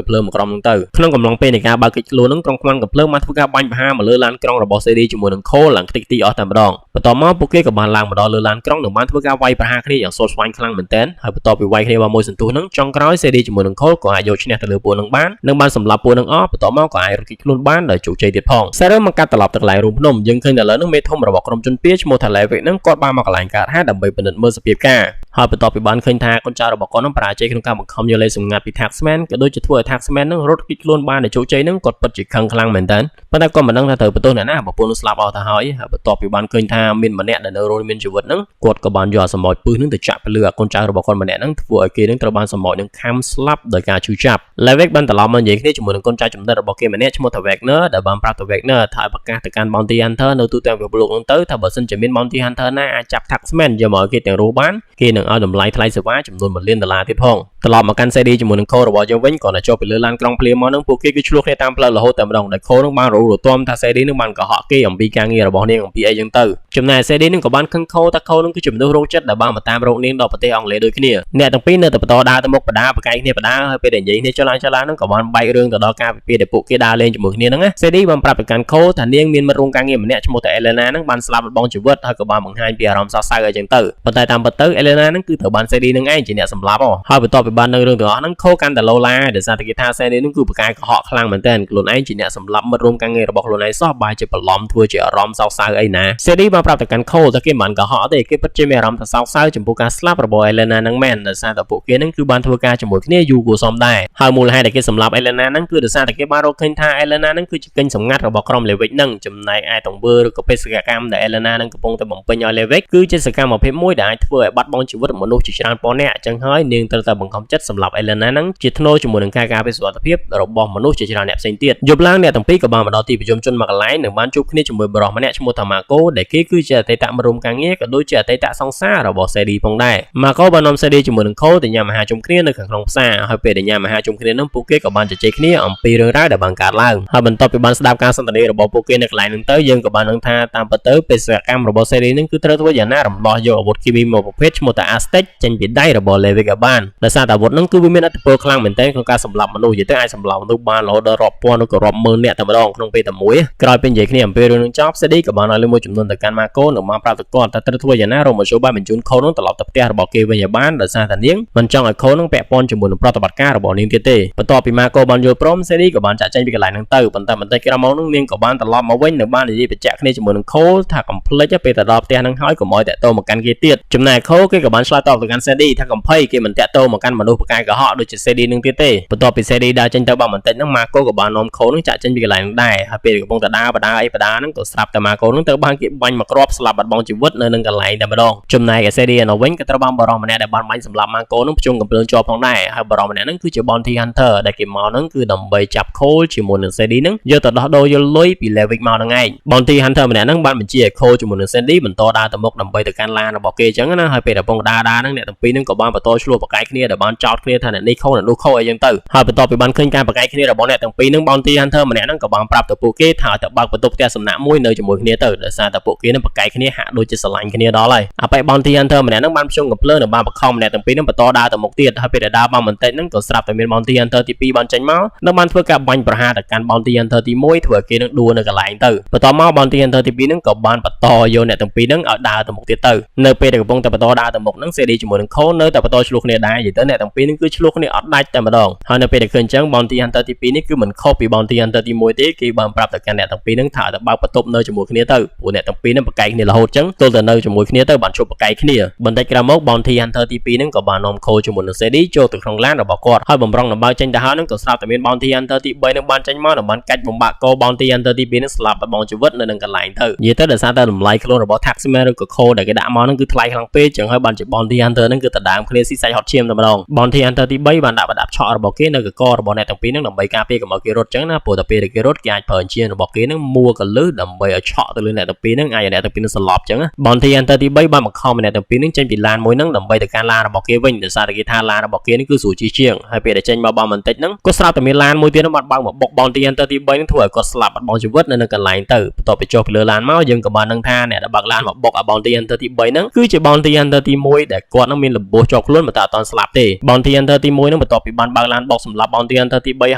ំភ្លើងមួយក្រុមនឹងទៅក្នុងកំឡុងពេលនៃការបើកគេចខ្លួននឹងក្រុមខ្មាំងកំភ្លើងបានធ្វើការបាញ់ប្រហារមកលើឡានក្រុងរបស់សេរីជាមួយនឹងខូឡើងតិចទីអស់តែម្ដងបន្ទាប់មកពួកគេក៏បានឡើងមកដល់លើឡានក្រុងនិងបានធ្វើការវាយប្រហារគ្នាយ៉ាងស្វិតស្វាញខ្លាំងមែនទែនហើយបន្ទាប់ពីវាយគ្នាបានមួយសន្ទុះនឹងចុងក្រោយសេរីជាមួយនឹងខូក៏អាចយកឈ្នះទៅលើពួកនឹងបាននិងបានសម្លាប់ពួកនឹងអស់បន្ទាប់មកក៏អាចរត់គេចខ្លួនបានដោយជោគជ័យទៀតផងសារមកកាត់ត្រឡប់ទៅកន្លែងរូងភ្នំយើងឃើញតែឥឡូវនឹងមេធំរបស់ក្រុមជនពាឈ្មោះថា Levick នឹងគាត់បានមកកន្លែងកើតហេតុដើម្បីពិនិត្យមើលសភាពការហើយបន្ទាប់ពីបានឃើញថាកូនចៅរបស់គាត់នឹងបរាជ័យក្នុងការបង្ខំយកលេខសម្ងាត់ពី Taxman ក៏ដូចជាធ្វើឲ្យ Taxman នឹងរត់គេចខ្លួនបានដោយជោគជ័យនឹងគាត់ពិតជាខឹងខ្លាំងមែនតើប៉ុន្តែគាត់មិនដឹងថាត្រូវបន្ទោសអ្នកណាបើពួកនឹងស្លាប់អស់ទៅហើយបន្ទាប់ពីបានឃើញថាមានម្នាក់ដែលនៅរស់មានជីវិតនឹងគាត់ក៏បានយកសម្បោចពឹសនឹងទៅចាក់ទៅលើកូនចៅរបស់គាត់ម្នាក់នឹងធ្វើឲ្យគេនឹងត្រូវបានសម្បោចនឹងខំស្លាប់ដោយការឈឺចាប់ Levick បានត្រឡប់មកនិយាយគ្នាជាមួយនឹងកូនចៅចំណិតរបស់គេម្នាក់ឈ្មោះថា Wagner ដែលបានប្រាប់ទៅ Wagner ថាឲ្យប្រកាសទៅកាន់ Bounty Hunter នៅទូទាំងពិភពលោកនឹងទៅថាបើសិនជាមាន Bounty Hunter ណាអាចចាប់ Taxman យកមកឲ្យគេទាំងរស់បានគេនឹងឲ្យតម្លៃថ្លៃសេវាចំនួន$1 លានទៀតផងត្រឡប់មកកាន់ CD ជាមួយនឹង Cole របស់យើងវិញក៏នៅចុះពីលើឡានក្រុងភ្លាមមកនឹងពួកគេគឺឆ្លោះគ្នាតាមផ្លូវរហូតតែម្ដងដែល Cole នឹងបានរੂទាំថា CD នឹងបានកុហកគេអំពីការងាររបស់នាងអំពីអីចឹងទៅចំណែក CD នឹងក៏បានខឹង Cole ថា Cole នឹងគឺជាមនុស្សរោងចិត្តដែលបានមកតាមរកនាងដល់ប្រទេសអង់គ្លេសដូចគ្នាអ្នកទាំងពីរនៅតែបន្តដើរទៅមុខបដាប្រកែកគ្នាបដាហើយពេលដែលនិយាយគ្នាចុះឡើងនឹងក៏បានបែករឿងទៅដល់ការពិភាក្សាដែលពួកគេដើរលេងជាមួយគ្នាហ្នឹងណា CD បានប្រាប់ទៅកាន់ Cole ថានាងមានមិត្តរួមការងារម្នាក់ឈ្មោះថា Elena នឹងបានស្លាប់បាត់បង់ជីវិតហើយក៏បានបង្ហាញពីអារម្មណ៍សោកសៅអីចឹងទៅប៉ុន្តែតាមពិតទៅ Elena នឹងគឺត្រូវបាន CD នឹងឯងជាអ្នកសម្លាប់ហើយបន្ទាប់ពីបាននៅរឿងទាំងអស់ហ្នឹង Cole កាន់តែឡូឡាដោយសារតែគេថា CD នឹងគឺប្រកែកកុហកខ្លាំងមែនទែនខ្លួនឯងជាអ្នកសម្លាប់មិត្តរួមការងាររបស់ខ្លួនឯងសោះបែរជាបន្លំធ្វើជាអារម្មណ៍សោកសៅអីណា CD បានប្រាប់ទៅកាន់ Cole ថាគេមិនបានកុហកទេគេពិតជាមានអារម្មណ៍ថាសោកសៅចំពោះការស្លាប់របស់ Elena នឹងមែនដោយសារតែពួកគេនឹងគឺបានធ្វើការជាមួយគ្នាយូរគួរសមដែរហើយមូលហេតុដែលគេសម្លាប់ Elena នឹងគឺដោយសារតែគេបានរកឃើញថា Elena នឹងគឺជាកេញសម្ងាត់របស់ក្រុម Levick នឹងចំណែកឯទង្វើឬក៏បេសកកម្មដែល Elena នឹងកំពុងតែបំពេញឲ្យ Levick គឺជាសកម្មភាពមួយដែលអាចធ្វើឲ្យបាត់បង់ជីវិតមនុស្សជាច្រើនពាន់នាក់អញ្ចឹងហើយនាងត្រូវតែបង្ខំចិត្តសម្លាប់ Elena នឹងជាថ្នូរជាមួយនឹងការការពារសុវត្ថិភាពរបស់មនុស្សជាច្រើនអ្នកផ្សេងទៀតយប់ឡើងអ្នកទាំងពីរក៏បានមកដល់ទីប្រជុំជនមកកន្លែងនិងបានជួបគ្នាជាមួយបរិសម្នាក់ឈ្មោះថា Marco ដែលគេគឺជាអតីតមិត្តរួមការងារក៏ដូចជាអតីតសង្សាររបស់ CD ផងដែរ Marco បាននាំ CD ជាមួយនឹង Cole ទៅញ៉ាំអាហារជុំគ្នានៅខាងក្នុងផ្សារហើយពេលដែលញ៉ាំអាហារជុំគ្នានឹងពួកគេក៏បានជជែកគ្នាអំពីរឿងរ៉ាវដែលបានកើតឡើងហើយបន្ទាប់ពីបានស្ដាប់ការសន្ទនារបស់ពួកគេនៅកន្លែងហ្នឹងទៅយើងក៏បានដឹងថាតាមពិតទៅបេសកកម្មរបស់ CD នឹងគឺត្រូវធ្វើយ៉ាងណារំដោះយកអាវុធគីមីមួយប្រភេទឈ្មោះថា Aztec ចេញពីដៃរបស់ Levick ឲ្យបានដោយសារតែអាវុធហ្នឹងគឺវាមានឥទ្ធិពលខ្លាំងមែនទែនក្នុងការសម្លាប់មនុស្សយីទៅអាចសម្លាប់មនុស្សបានរហូតដល់រាប់ពាន់ឬក៏រាប់ម៉ឺននាក់តែម្ដងក្នុងពេលតែមួយក្រោយពេលនិយាយគ្នាអំពីរឿងនឹងចប់ CD ក៏បានឲ្យលើមួយចំនួនទៅកាន់ Marco និងបានប្រាប់ទៅគាត់ថាត្រូវធ្វើយ៉ាងណារកមធ្យោបាយបញ្ជូន Cole នឹងត្រឡប់ទៅផ្ទះរបស់គេវិញឲ្យបានដោយសារតែនាងមិនចង់ឲ្យ Cole នឹងពាក់ព័ន្ធជាមួយនឹងប្រតិបត្តិការរបស់នាងទៀតទេបន្ទាប់ពី Marco បានយល់ព្រម CD ក៏បានចាក់ចែងពីកន្លែងហ្នឹងទៅប៉ុន្តែបន្តិចក្រោយមកនឹងនាងក៏បានត្រឡប់មកវិញនិងបាននិយាយបញ្ជាក់គ្នាជាមួយនឹង Cole ថាកុំភ្លេចពេលទៅដល់ផ្ទះហ្នឹងហើយកុំឲ្យតាក់ទងមកកាន់គេទៀតចំណែក Cole គេក៏បានឆ្លើយតបទៅកាន់ CD ថាកុំភ័យគេមិនតាក់ទងមកកាន់មនុស្សប្រកែកកុហកដូចជា CD នឹងទៀតទេបន្ទាប់ពី CD ដើរចេញទៅបានបន្តិចហ្នឹង Marco ក៏បាននាំ Cole នឹងចាក់ចេញពីកន្លែងហ្នឹងដែរហើយពេលកំពុងតែដើរបដាហ្នឹងក៏ស្រាប់តែ Marco នឹងត្រូវបានគេបាញ់មកគ្រាប់ស្លាប់បាត់បង់ជីវិតនៅនឹងកន្លែងតែម្ដងចំណែក CD នៅវិញក៏ត្រូវបានបរិសម្នាក់ដែលបានបាញ់សម្លាប់ Marco នឹងភ្ជុំកំភ្លើងជាប់ផងដែរហើយបរិសម្នាក់ហ្នឹងគឺជា Bounty Hunter ដែលគេមកហ្នឹងគឺដើម្បីចាប់ Cole ជាមួយនឹង CD ហ្នឹងយកទៅដោះដូរយកលុយពី Levick មកហ្នឹងឯង Bounty Hunter ម្នាក់ហ្នឹងបានបញ្ជាឲ្យ Cole ជាមួយនឹង CD បន្តដើរទៅមុខដើម្បីទៅកាន់ឡានរបស់គេអញ្ចឹងណាហើយពេលដែលកំពុងដើរហ្នឹងអ្នកទាំងពីរហ្នឹងក៏បានបន្តឆ្លោះប្រកែកគ្នាដែលបានចោទគ្នាថាអ្នកនេះខុសអ្នកនោះខុសអីចឹងទៅហើយបន្ទាប់ពីបានឃើញការប្រកែកគ្នារបស់អ្នកទាំងពីរហ្នឹង Bounty Hunter ម្នាក់ហ្នឹងក៏បានប្រាប់ទៅពួកគេថាឲ្យទៅបើកបន្ទប់ផ្ទះសំណាក់មួយនៅជាមួយគ្នាទៅដោយសារតែពួកគេនឹងប្រកែកគ្នាហាក់ដូចជាស្រឡាញ់គ្នាដល់ហើយអាប៉ែ Bounty Hunter ម្នាក់ហ្នឹងបានភ្ជុំកំភ្លើងនិងបានបង្ខំម្នាក់ទាំងពីរហ្នឹងបន្តដើរទៅមុខទៀតហើយពេលដែលដើរបានបន្តិចហ្នឹងក៏ស្រាប់តែមាន Bounty Hunter ទី2បានចេញមកនិងបានធ្វើការបាញ់ប្រហារទៅកាន់ Bounty Hunter ទី1ធ្វើឲ្យគេនឹងដួលនៅកន្លែងទៅបន្ទាប់មក Bounty Hunter ទី2ហ្នឹងក៏បានបន្តយកអ្នកទាំងពីរហ្នឹងឲ្យដើរទៅមុខទៀតទៅនៅពេលដែលកំពុងតែបន្តដើរទៅមុខហ្នឹង CD ជាមួយនឹង Cole នៅតែបន្តឆ្លោះគ្នាដែរនិយាយទៅអ្នកទាំងពីរហ្នឹងគឺឆ្លោះគ្នាអត់ដាច់តែម្ដងហើយនៅពេលដែលឃើញអញ្ចឹង Bounty Hunter ទី2នេះគឺមិនខុសពី Bounty Hunter ទី1ទេគេបានប្រាប់ទៅកាន់អ្នកទាំងពីរហ្នឹងថាទៅបើកបន្ទប់នៅជាមួយគ្នាទៅព្រោះអ្នកទាំងពីរហ្នឹងប្រកែកគ្នារហូតអញ្ចឹងទល់តែនៅជាមួយគ្នាទៅបានជួបប្រកែកគ្នាបន្តិចក្រោយមក Bounty Hunter ទី2ហ្នឹងក៏បាននាំ Cole ជាមួយនឹង CD ចូលទៅក្នុងឡានរបស់គាត់ហើយបំរុងដំណើរចេញទៅហើយហ្នឹងក៏ស្រាប់តែមាន Bounty Hunter ទី3ហ្នឹងបានចេញមកដើម្បីកាច់បំបាក់កោ Bounty Hunter ទី2ហ្នឹងស្លាប់បាត់បង់ជីវិតនៅនឹងកន្លែងទៅនិយាយទៅដោយសារតែតម្លៃខ្លួនរបស់ Taxman ឬក៏ Cole ដែលគេដាក់មកហ្នឹងគឺថ្លៃខ្លាំងពេកអញ្ចឹងហើយបានជា Bounty Hunter ហ្នឹងគឺតដើមគ្នាស៊ីសាច់ហត់ឈាមតែម្ដង Bounty Hunter ទី3បានដាក់ប្រដាប់ឆក់របស់គេនៅកករបស់អ្នកទាំងពីរហ្នឹងដើម្បីការពារកុំឲ្យគេរត់ចឹងណាព្រោះតែពេលគេរត់គេអាចប្រើជារបស់គេហ្នឹងមួកលឹះដើម្បីឲ្យឆក់ទៅលើអ្នកទាំងពីរហ្នឹងអាចឲ្យអ្នកទាំងពីរហ្នឹងសន្លប់ចឹងណា Bounty Hunter ទី3បានបង្ខំអ្នកទាំងពីរហ្នឹងចេញពីឡានមួយហ្នឹងដើម្បីទៅកាន់ឡានរបស់គេវិញដោយសារតែគេថាឡានរបស់គេនេះគឺស្រួលជិះជាងហើយពេលដែលចេញមកបន្តិចហ្នឹងគាត់ស្រាប់តែមានឡានមួយទៀតហ្នឹងបានបើកមកបុក Bounty Hunter ទី3ហ្នឹងធ្វើឲ្យគាត់ស្លាប់បាត់បង់ជីវិតនៅកន្លែងទៅបន្ទាប់ពីចុះពីលើឡានមកយើងក៏បានដឹងថាអ្នកដែលបើកឡានមកបុក Bounty Hunter ទី3ហ្នឹងគឺជា Bounty Hunter ទី1ដែលគាត់នឹងមានលំពោះជាប់ខ្លួនមកតែអត់ទាន់ស្លាប់ទេ Bounty Hunter ទី1ហ្នឹងបន្ទាប់ពីបានបើកឡានបុកសម្រាប់ Bounty Hunter ទី3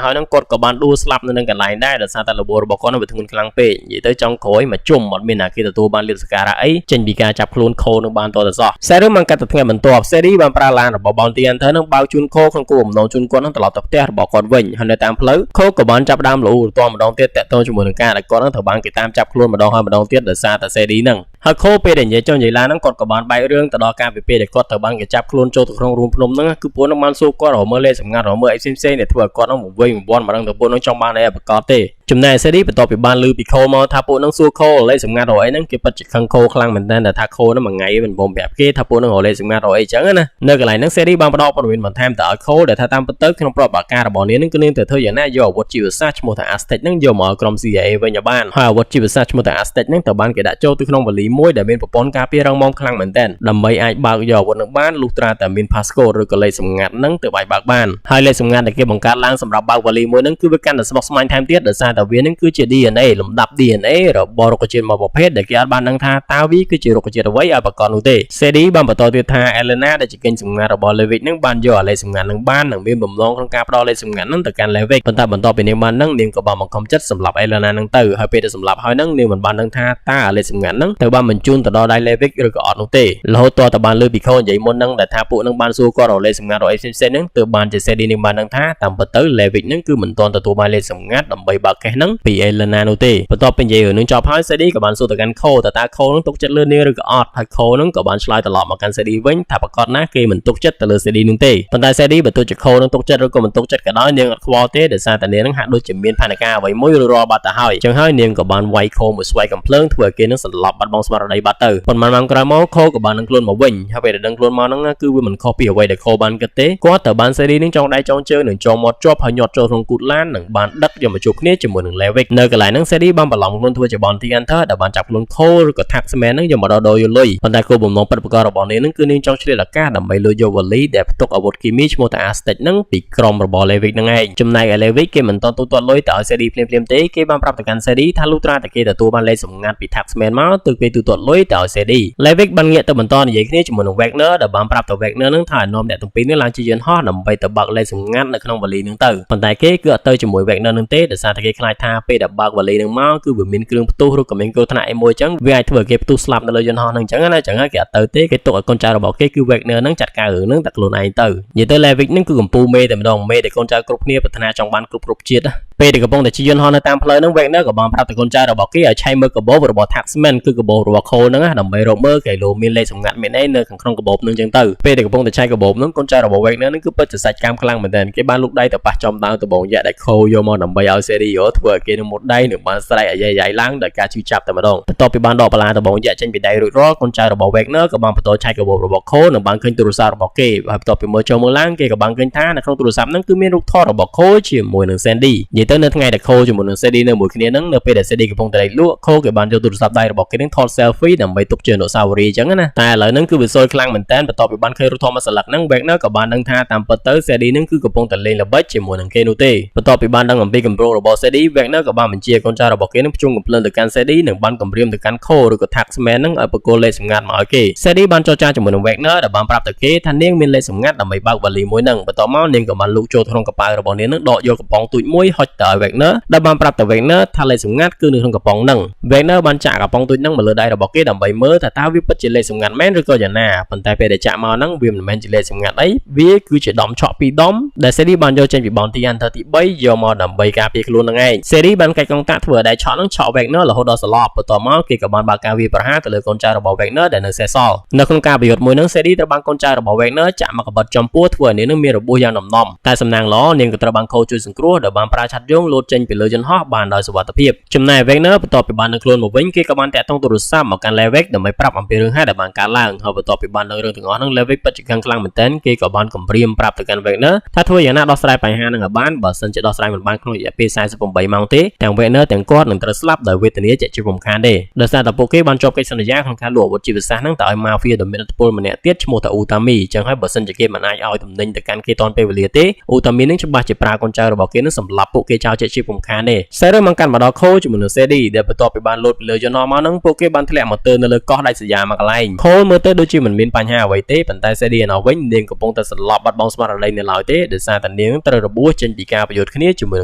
ហើយហ្នឹងគាត់ក៏បានដួលស្លាប់នៅនឹងកន្លែងដែរដោយសារតែលំពោះរបស់គាត់នឹងវាធ្ងន់ខ្លាំងពេកនិយាយទៅចុងក្រោយមកជុំអត់មានណាគេទទួលបានលៀបសការៈអីចេញពីការចាប់ខ្លួនខូនឹងបានតទៅសោះ Series បានកាត់ទៅថ្ងៃបន្ទាប់ Series បានប្រើឡានរបស់ Bounty Hunter នឹងបើកជូនខូក្នុងគោលបំណងជូនគាត់នឹងត្រឡប់ទៅផ្ទះរបស់គាត់វិញហើយនៅតាមផ្លូវខូក៏បានចាប់ដើមលូតម្ដងទៀតតាក់ទងជាមួយនឹងការដែលគាត់នឹងត្រូវបានគេតាមចាប់ខ្លួនម្ដងហើយម្ដងទៀតដោយសារតែ Series ហ្នឹងហើយខូពេលដែលនិយាយចុះនិយាយឡានហ្នឹងគាត់ក៏បានបែករឿងទៅដល់ការពិភាក្សាដែលគាត់ត្រូវបានគេចាប់ខ្លួនចូលទៅក្នុងរូងភ្នំហ្នឹងគឺពួកនឹងបានសួរគាត់រមើលលេខសម្ងាត់រមើលអីផ្សេងៗដែលធ្វើឲ្យគាត់នឹងវង្វេងវង្វាន់មកដឹងទៅពួកនឹងចង់បានអីប្រកបទេចំណែក Series បន្ទាប់ពីបានឮពីខូមកថាពួកនឹងសួរខូលេខសម្ងាត់រអីហ្នឹងគេពិតជាខឹងខូខ្លាំងមែនតើដែលថាខូហ្នឹងមួយថ្ងៃមិនបំប្រាប់គេថាពួកនឹងរលេខសម្ងាត់រអីចឹងណានៅកន្លែងហ្នឹង Series បានផ្ដល់ព័ត៌មានបន្ថែមទៅឲ្យខូដែលថាតាមពិតទៅក្នុងប្រតិបត្តិការរបស់នាងនឹងគឺនាងទៅធ្វើយ៉ាងណាយកអាវុធជីវសាស្ត្រឈ្មោះថា Aztec ហ្នឹងយកមកឲ្យក្រុម CIA វិញឲ្យបានហើយអាវុធជីវសាស្ត្រឈ្មោះថា Aztec ហ្នឹងត្រូវបានគេដាក់ចូលទៅក្នុងវ៉ាលីមួយដែលមានប្រព័ន្ធការពាររឹងមាំខ្លាំងមែនតើដើម្បីអាចបើកយកអាវុធនឹងបានលុះត្រាតែមាន passcode ឬក៏លេខសម្ងាត់ហ្នឹងទើបអាចបើកបានហើយលេខសម្ងាត់ដែលគេបង្កើតឡើងសម្រាប់បើកវ៉ាលីមួយហ្នឹងគឺវាកាន់តែស្មុគស្មាញថែមទៀតដោយសារតែវាហ្នឹងគឺជា DNA លំដាប់ DNA របស់រុក្ខជាតិមួយប្រភេទដែលគេអាចបានដឹងថាតើវាគឺជារុក្ខជាតិអ្វីឲ្យប្រកបនោះទេ Series បានបន្តទៀតថា Elena ដែលជាកេងសម្ងាត់របស់ Levick ហ្នឹងបានយកលេខសម្ងាត់ហ្នឹងបាននិងមានបំណងក្នុងការផ្ដល់លេខសម្ងាត់ហ្នឹងទៅកាន់ Levick ប៉ុន្តែបន្ទាប់ពីនាងបានហ្នឹងនាងក៏បានបង្ខំចិត្តសម្លាប់ Elena ហ្នឹងទៅហើយពេលដែលសម្លាប់ហើយហ្នឹងនាងមិនបានដឹងថាតើលេខសម្ងាត់ហ្នឹងត្រូវបានបញ្ជូនទៅដល់ដៃ Levick ឬក៏អត់នោះទេរហូតតតែបានលើពីខូនិយាយមុនហ្នឹងដែលថាពួកនឹងបានសួរគាត់រលេខសម្ងាត់រអីផ្សេងៗហ្នឹងទើបបានជា Series នេះបានដឹងថាតាមពិតទៅ Levick ហ្នឹងគឺមិនទាន់ទទួលបានលេខសម្ងាត់ដើម្បីបើកកេសហ្នឹងពី Elena នោះទេបន្ទាប់ពីនិយាយរឿងនឹងចប់ហើយ Series ក៏បានសួរទៅកាន់ខូតើខូនឹងទុកចិត្តលើនាងឬក៏អត់ហើយខូនឹងក៏បានឆ្លើយត្រឡប់មកកាន់ Series វិញថាប្រកាសណាគេមិនទុកចិត្តទៅលើ Series នឹងទេប៉ុន្តែ Series បើទោះជាខូនឹងទុកចិត្តឬក៏មិនទុកចិត្តក៏ដោយនាងអត់ខ្វល់ទេដោយសារតែនាងនឹងហាក់ដូចជាមានផែនការអ្វីមួយរួចរាល់បាត់ទៅហើយអញ្ចឹងហើយនាងក៏បានវាយខូមួយស្វ័យកំភ្លើងធ្វើឲ្យគេនឹងសន្លប់បាត់បង់ស្មារតីបាត់ទៅប៉ុន្មានម៉ោងក្រោយមកខូក៏បាននឹងខ្លួនមកវិញហើយពេលដែលដឹងខ្លួនមកហ្នឹងគឺវាមិនខុសពីអ្វីដែលខូបានគិតទេគាត់ទៅបាន Series នឹងចងដៃចងជើងនឹងចងមាត់ជាប់ហើយញាត់ចូលក្នុងគូតឡាននិងបានដឹកយកមកជួបគ្នាជាមួយនឹង Levick នៅកន្លែងហ្នឹង Series បានបន្លំខ្លួនធ្វើជា Bounty Hunter ដែលបានចាប់ខ្លួនខូឬក៏ Taxman ហ្នឹងយកមកដល់យកលុយប៉ុន្តែគោលបំណងពិតប្រាកដរបស់នាងហ្នឹងគឺនាងចង់ឆ្លៀតឱកាសដើម្បីលួចយកវ៉ាលីដែលផ្ទុកអាវុធគីមីឈ្មោះថា Aztec ហ្នឹងពីក្រុមរបស់ Levick ហ្នឹងឯងចំណែកឯ Levick គេមិនតន់ទូទាត់លុយទៅឲ្យ Series ភ្លាមៗទេគេបានប្រាប់ទៅកាន់ Series ថាលុះត្រាតែគេទទួលបានលេខសម្ងាត់ពី Taxman មកទើបគេទូទាត់លុយទៅឲ្យ Series Levick បានងាកទៅបន្តនិយាយគ្នាជាមួយនឹង Wagner ដែលបានប្រាប់ទៅ Wagner ហ្នឹងថាឲ្យនាំអ្នកទាំងពីរនេះឡើងជាយន្តហោះដើម្បីទៅបើកលេខសម្ងាត់នៅក្នុងវ៉ាលីហ្នឹងទៅប៉ុន្តែគេគឺអត់ទៅជាមួយ Wagner ហ្នឹងទេដោយសារតែគេខ្លាចថាពេលដែលបើកវ៉ាលីហ្នឹងមកគឺវាមានគ្រឿងផ្ទុះឬក៏មានគ្រោះថ្នាក់អីមួយចឹងវាអាចធ្វើឲ្យគេផ្ទុះស្លាប់នៅលើយន្តហោះហ្នឹងចឹងណាចឹងហើយគេអត់ទៅទេគេទុកឲ្យកូនចៅរបស់គេគឺ Wagner ហ្នឹងចាត់ការរឿងហ្នឹងតែខ្លួនឯងទៅនិយាយទៅ Levick ហ្នឹងគឺកំពូលមេតែម្ដងមេដែលកូនចៅគ្រប់គ្នាប្រាថ្នាចង់បានគ្រប់ជាតិពេលដែលកំពុងតែជិះយន្តហោះនៅតាមផ្លូវហ្នឹង Wagner ក៏បានប្រាប់ទៅកូនចៅរបស់គេឲ្យឆែកមើលកាបូបរបស់ Taxman គឺកាបូបរបស់ខូហ្នឹងដើម្បីរកមើលគេលោមានលេខសម្ងាត់មានអីនៅក្នុងកាបូបហ្នឹងចឹងទៅពេលដែលកំពុងតែឆែកកាបូបហ្នឹងកូនចៅរបស់ Wagner ហ្នឹងគឺពិតជាសាច់កាមខ្លាំងមែនទែនគេបានលូកដៃទៅប៉ះចំដើមដបងយក្សដែលខូយកមកដើម្បីឲ្យ Series ធ្វើឲ្យគេនឹងមុតដៃនឹងបានស្រែកអាយ៉ៃឡើងដោយការឈឺចាប់តែម្ដងបន្ទាប់ពីបានដកបន្លាដបងយក្សចេញពីដៃរួចរាល់កូនចៅរបស់ Wagner ក៏បានបន្តឆែកកាបូបរបស់ខូនិងបានឃើញទូរស័ព្ទរបស់គេហើយបន្ទាប់ពីមើលចូលមើលឡើងគេក៏បានឃើញថានៅក្នុងទូរស័ព្ទហ្នឹងគឺមានរូបថតរបស់ខូជាមួយនឹង Sandy និយាយទៅនៅថ្ងៃដែលខូជាមួយនឹង Sandy នៅមួយគ្នាហ្នឹងនៅពេលដែល Sandy កំពុងតែលក់ខូគេបានយកទូរស័ព្ទដៃរបស់គេនឹងថត selfie ដើម្បីទុកជាអនុស្សាវរីយ៍អញ្ចឹងណាតែឥឡូវហ្នឹងគឺវាសួយខ្លាំងមែនតើបន្ទាប់ពីបានឃើញរូបថតមួយសន្លឹកហ្នឹង Wagner ក៏បានដឹងថាតាមពិតទៅ Sandy ហ្នឹងគឺកំពុងតែលេងល្បិចជាមួយនឹងគេនោះទេបន្ទាប់ពីបានដឹងអំពីគម្រោងរបស់ Sandy Wagner ក៏បានបញ្ជាកូនចៅរបស់គេនឹងភ្ជុំកំភ្លើងទៅកាន់ Sandy និងបានគម្រាមទៅកាន់ខូឬក៏ Taxman ហ្នឹងឲ្យបកគោលេខសម្ងាត់មកឲ្យគេ Sandy បានចរចាជាមួយនឹង Wagner ដែលបានប្រាប់ទៅគេថានាងមានលេខសម្ងាត់ដើម្បីបើកវ៉ាលីមួយហ្នឹងបន្ទាប់មកនាងក៏បានលូកចូលក្នុងកប៉ាល់របស់នាងនឹងដកយកកំប៉ុងទូចមួយហុចទៅឲ្យ Wagner ដែលបានប្រាប់ទៅ Wagner ថាលេខសម្ងាត់គឺនៅក្នុងកំប៉ុងហ្នឹង Wagner បានចាក់កំប៉ុងទូចហ្នឹងមកលើដៃរបស់គេដើម្បីមើលថាតើវាពិតជាលេខសម្ងាត់មែនឬក៏យ៉ាងណាប៉ុន្តែពេលដែលចាក់មកហ្នឹងវាមិនមែនជាលេខសម្ងាត់អីវាគឺជាដុំឆក់ពីរដុំដែល Sandy បានយកចេញពី Bounty Hunter ទី3យកមកដើម្បីការពារខ្លួនហ្នឹងឯង Series បានកាច់កងតាក់ធ្វើឲ្យដៃឆក់នឹងឆក់ Wagner រហូតដល់សន្លប់បន្ទាប់មកគេក៏បានបើកការវាយប្រហារទៅលើកូនចៅរបស់ Wagner ដែលនៅសេសសល់នៅក្នុងការប្រយុទ្ធមួយនឹង Series ត្រូវបានកូនចៅរបស់ Wagner ចាក់មកកបិតចំពោះធ្វើឲ្យនាងនឹងមានរបួសយ៉ាងដំណំតែសំណាងល្អនាងក៏ត្រូវបានខូចជួយសង្គ្រោះដោយបានប្រើឆ័ត្រយងលោតចេញពីលើយន្តហោះបានដោយសុវត្ថិភាពចំណែក Wagner បន្ទាប់ពីបាននឹងខ្លួនមកវិញគេក៏បានតាក់ទងទូរស័ព្ទមកកាន់ Levick ដើម្បីប្រាប់អំពីរឿងហេតុដែលបានកើតឡើងហើយបន្ទាប់ពីបានដឹងរឿងទាំងអស់ហ្នឹង Levick ពិតជាខ្លាំងមែនទែនគេក៏បានគំរាមប្រាប់ទៅកាន់ Wagner ថាធ្វើយ៉ាងណាដោះស្រាយបញ្ហានឹងឲ្យបានបើសិនជាដោះស្រាយមិនបានក្នុងរយៈពេល48ម៉ោងទេទាំង Wagner ទាំងគាត់នឹងត្រូវស្លាប់ដោយវេទនាជាជារំខានទេដោយសារតែពួកគេបានជាប់កិច្ចសន្យាក្នុងការលក់អាវុធជីវសាស្ត្រហ្នឹងទៅឲ្យ Mafia ដ៏មានឥទ្ធិពលម្នាក់ទៀតឈ្មោះថា Utami ចឹងហើយបើសិនជាគេមិនអាចឲ្យទំនិញទៅកាន់គេទាន់ពេលវេលាទេ Utami នឹងច្បាស់ជាប្រើកូនចៅរបស់គេនឹងសម្លាប់ពួកគេចោលជាជារំខានទេសេរីមកកាន់មកដល់ Cole ជាមួយនឹង Sadie ដែលបន្ទាប់ពីបានលោតពីលើយន្តហោះមកហ្នឹងពួកគេបានធ្លាក់មកទៅនៅលើកោះដាច់ស្រយាលមួយកន្លែង Cole មើលទៅដូចជាមិនមានបញ្ហាអ្វីទេប៉ុន្តែ Sadie ឯណោះវិញនាងកំពុងតែសន្លប់បាត់បង់ស្មារតីនៅឡើយទេដោយសារតែនាងត្រូវរបួសចេញពីការប្រយុទ្ធគ្នាជាមួយន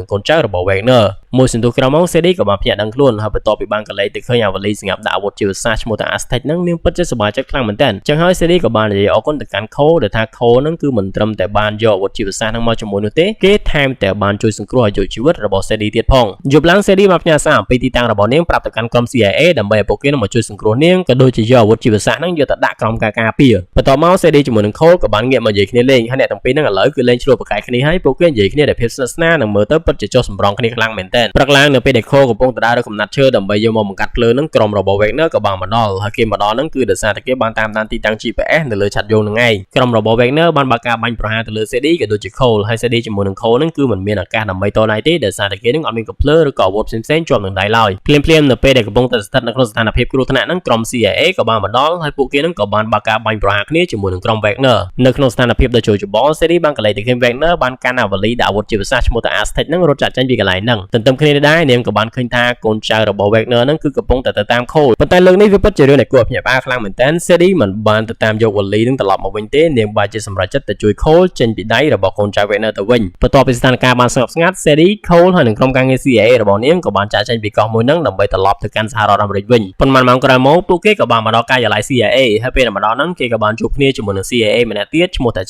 ឹងកូនចៅរបស់ Wagner មួយសន្ទុះក្រោយមក Sadie ក៏បានភ្ញាក់ដឹងខ្លួនហើយបន្ទាប់ពីបានកលេចទៅឃើញអាវលីសម្រាប់ដាក់អាវុធជីវសាស្ត្រឈ្មោះថា Aztec ហ្នឹងនាងពិតជាសប្បាយចិត្តខ្លាំងមែនទែនចឹងហើយ Sadie ក៏បាននិយាយអរគុណទៅកាន់ Cole ដែលថា Cole ហ្នឹងគឺមិនត្រឹមតែបានយកអាវុធជីវសាស្ត្រហ្នឹងមកជាមួយនោះទេគេថែមទាំងបានជួយសង្គ្រោះអាយុជីវិតរបស់ Sadie ទៀតផងយប់ឡើង Sadie បានផ្ញើសារអំពីទីតាំងរបស់នាងប្រាប់ទៅកាន់ក្រុម CIA ដើម្បីឲ្យពួកគេមកជួយសង្គ្រោះនាងក៏ដូចជាយកអាវុធជីវសាស្ត្រហ្នឹងយកទៅដាក់ក្រោមការការពារបន្ទាប់មក Sadie ជាមួយនឹង Cole ក៏បានងាកមកនិយាយគ្នាលេងហើយអ្នកទាំងពីរហ្នឹងឥឡូវគឺលេងឆ្លោះប្រកែកគ្នាហើយពួកគេនិយាយគ្នាដោយភាពស្និទ្ធស្នាលនិងមើលទៅពិតជាចុះសម្រងគ្នាខ្លាំងមែនទែនព្រឹកឡើងនៅពេលដែល Cole កំពុងទៅដើររកកំណាត់ឈើដើម្បីយកមកបង្កាត់ភ្លើងហ្នឹងក្រុមរបស់ Wagner ក៏បានមកដល់ហើយគេមកដល់ហ្នឹងគឺដោយសារតែគេបានតាមដានទីតាំង GPS នៅលើឆ័ត្រយងហ្នឹងឯងក្រុមរបស់ Wagner បានបើកការបាញ់ប្រហារទៅលើ Sadie ក៏ដូចជា Cole ហើយ Sadie ជាមួយនឹង Cole ហ្នឹងគឺមិនមានឱកាសដើម្បីតដៃទេដោយសារតែគេហ្នឹងអត់មានកាភ្លើឬក៏អាវុធផ្សេងៗជាប់នឹងដៃឡើយភ្លាមៗនៅពេលដែលកំពុងតែស្ថិតនៅក្នុងស្ថានភាពគ្រោះថ្នាក់ហ្នឹងក្រុម CIA ក៏បានមកដល់ហើយពួកគេហ្នឹងក៏បានបើកការបាញ់ប្រហារគ្នាជាមួយនឹងក្រុម Wagner នៅក្នុងស្ថានភាពដ៏ជោគជ័យ Sadie បានកលេចទៅឃើញ Wagner បានកាន់អាវលីដាក់អាវុធជីវសាស្ត្រឈ្មោះថា Aztec ហ្នឹងរត់ចាក់ចេញពីកន្លែងហ្នឹងទន្ទឹមគ្នានេះដែរនាងក៏បានឃើញថាកូនចៅរបស់ Wagner ហ្នឹងគឺកំពុងតែទៅតាម Cole ប៉ុន្តែលើកនេះវាពិតជារឿងដែលគួរឲ្យភ្ញាក់ផ្អើលខ្លាំងមែនទែន Sadie មិនបានទៅតាមយកវលីនឹងត្រឡប់មកវិញទេនាងបែរជាសម្រេចចិត្តទៅជួយ Cole ចេញពីដៃរបស់កូនចៅ Wagner ទៅវិញបន្ទាប់ពីស្ថានភាពបានស្ងប់ស្ងាត់ Sadie Cole ហើយនិងក្រុមការងារ CIA របស់នាងក៏បានចាកចេញពីកោះមួយហ្នឹងដើម្បីត្រឡប់ទៅកាន់សហរដ្ឋអាមេរិកវិញប៉ុន្មានម៉ោងក្រោយមកពួកគេក៏បានមកដល់ការិយាល័យ CIA ហើយពេលមកដល់ហ្នឹងគេក៏បានជួបគ្នាជាមួយនឹង CIA ម្នាក់ទៀតឈ្មោះថា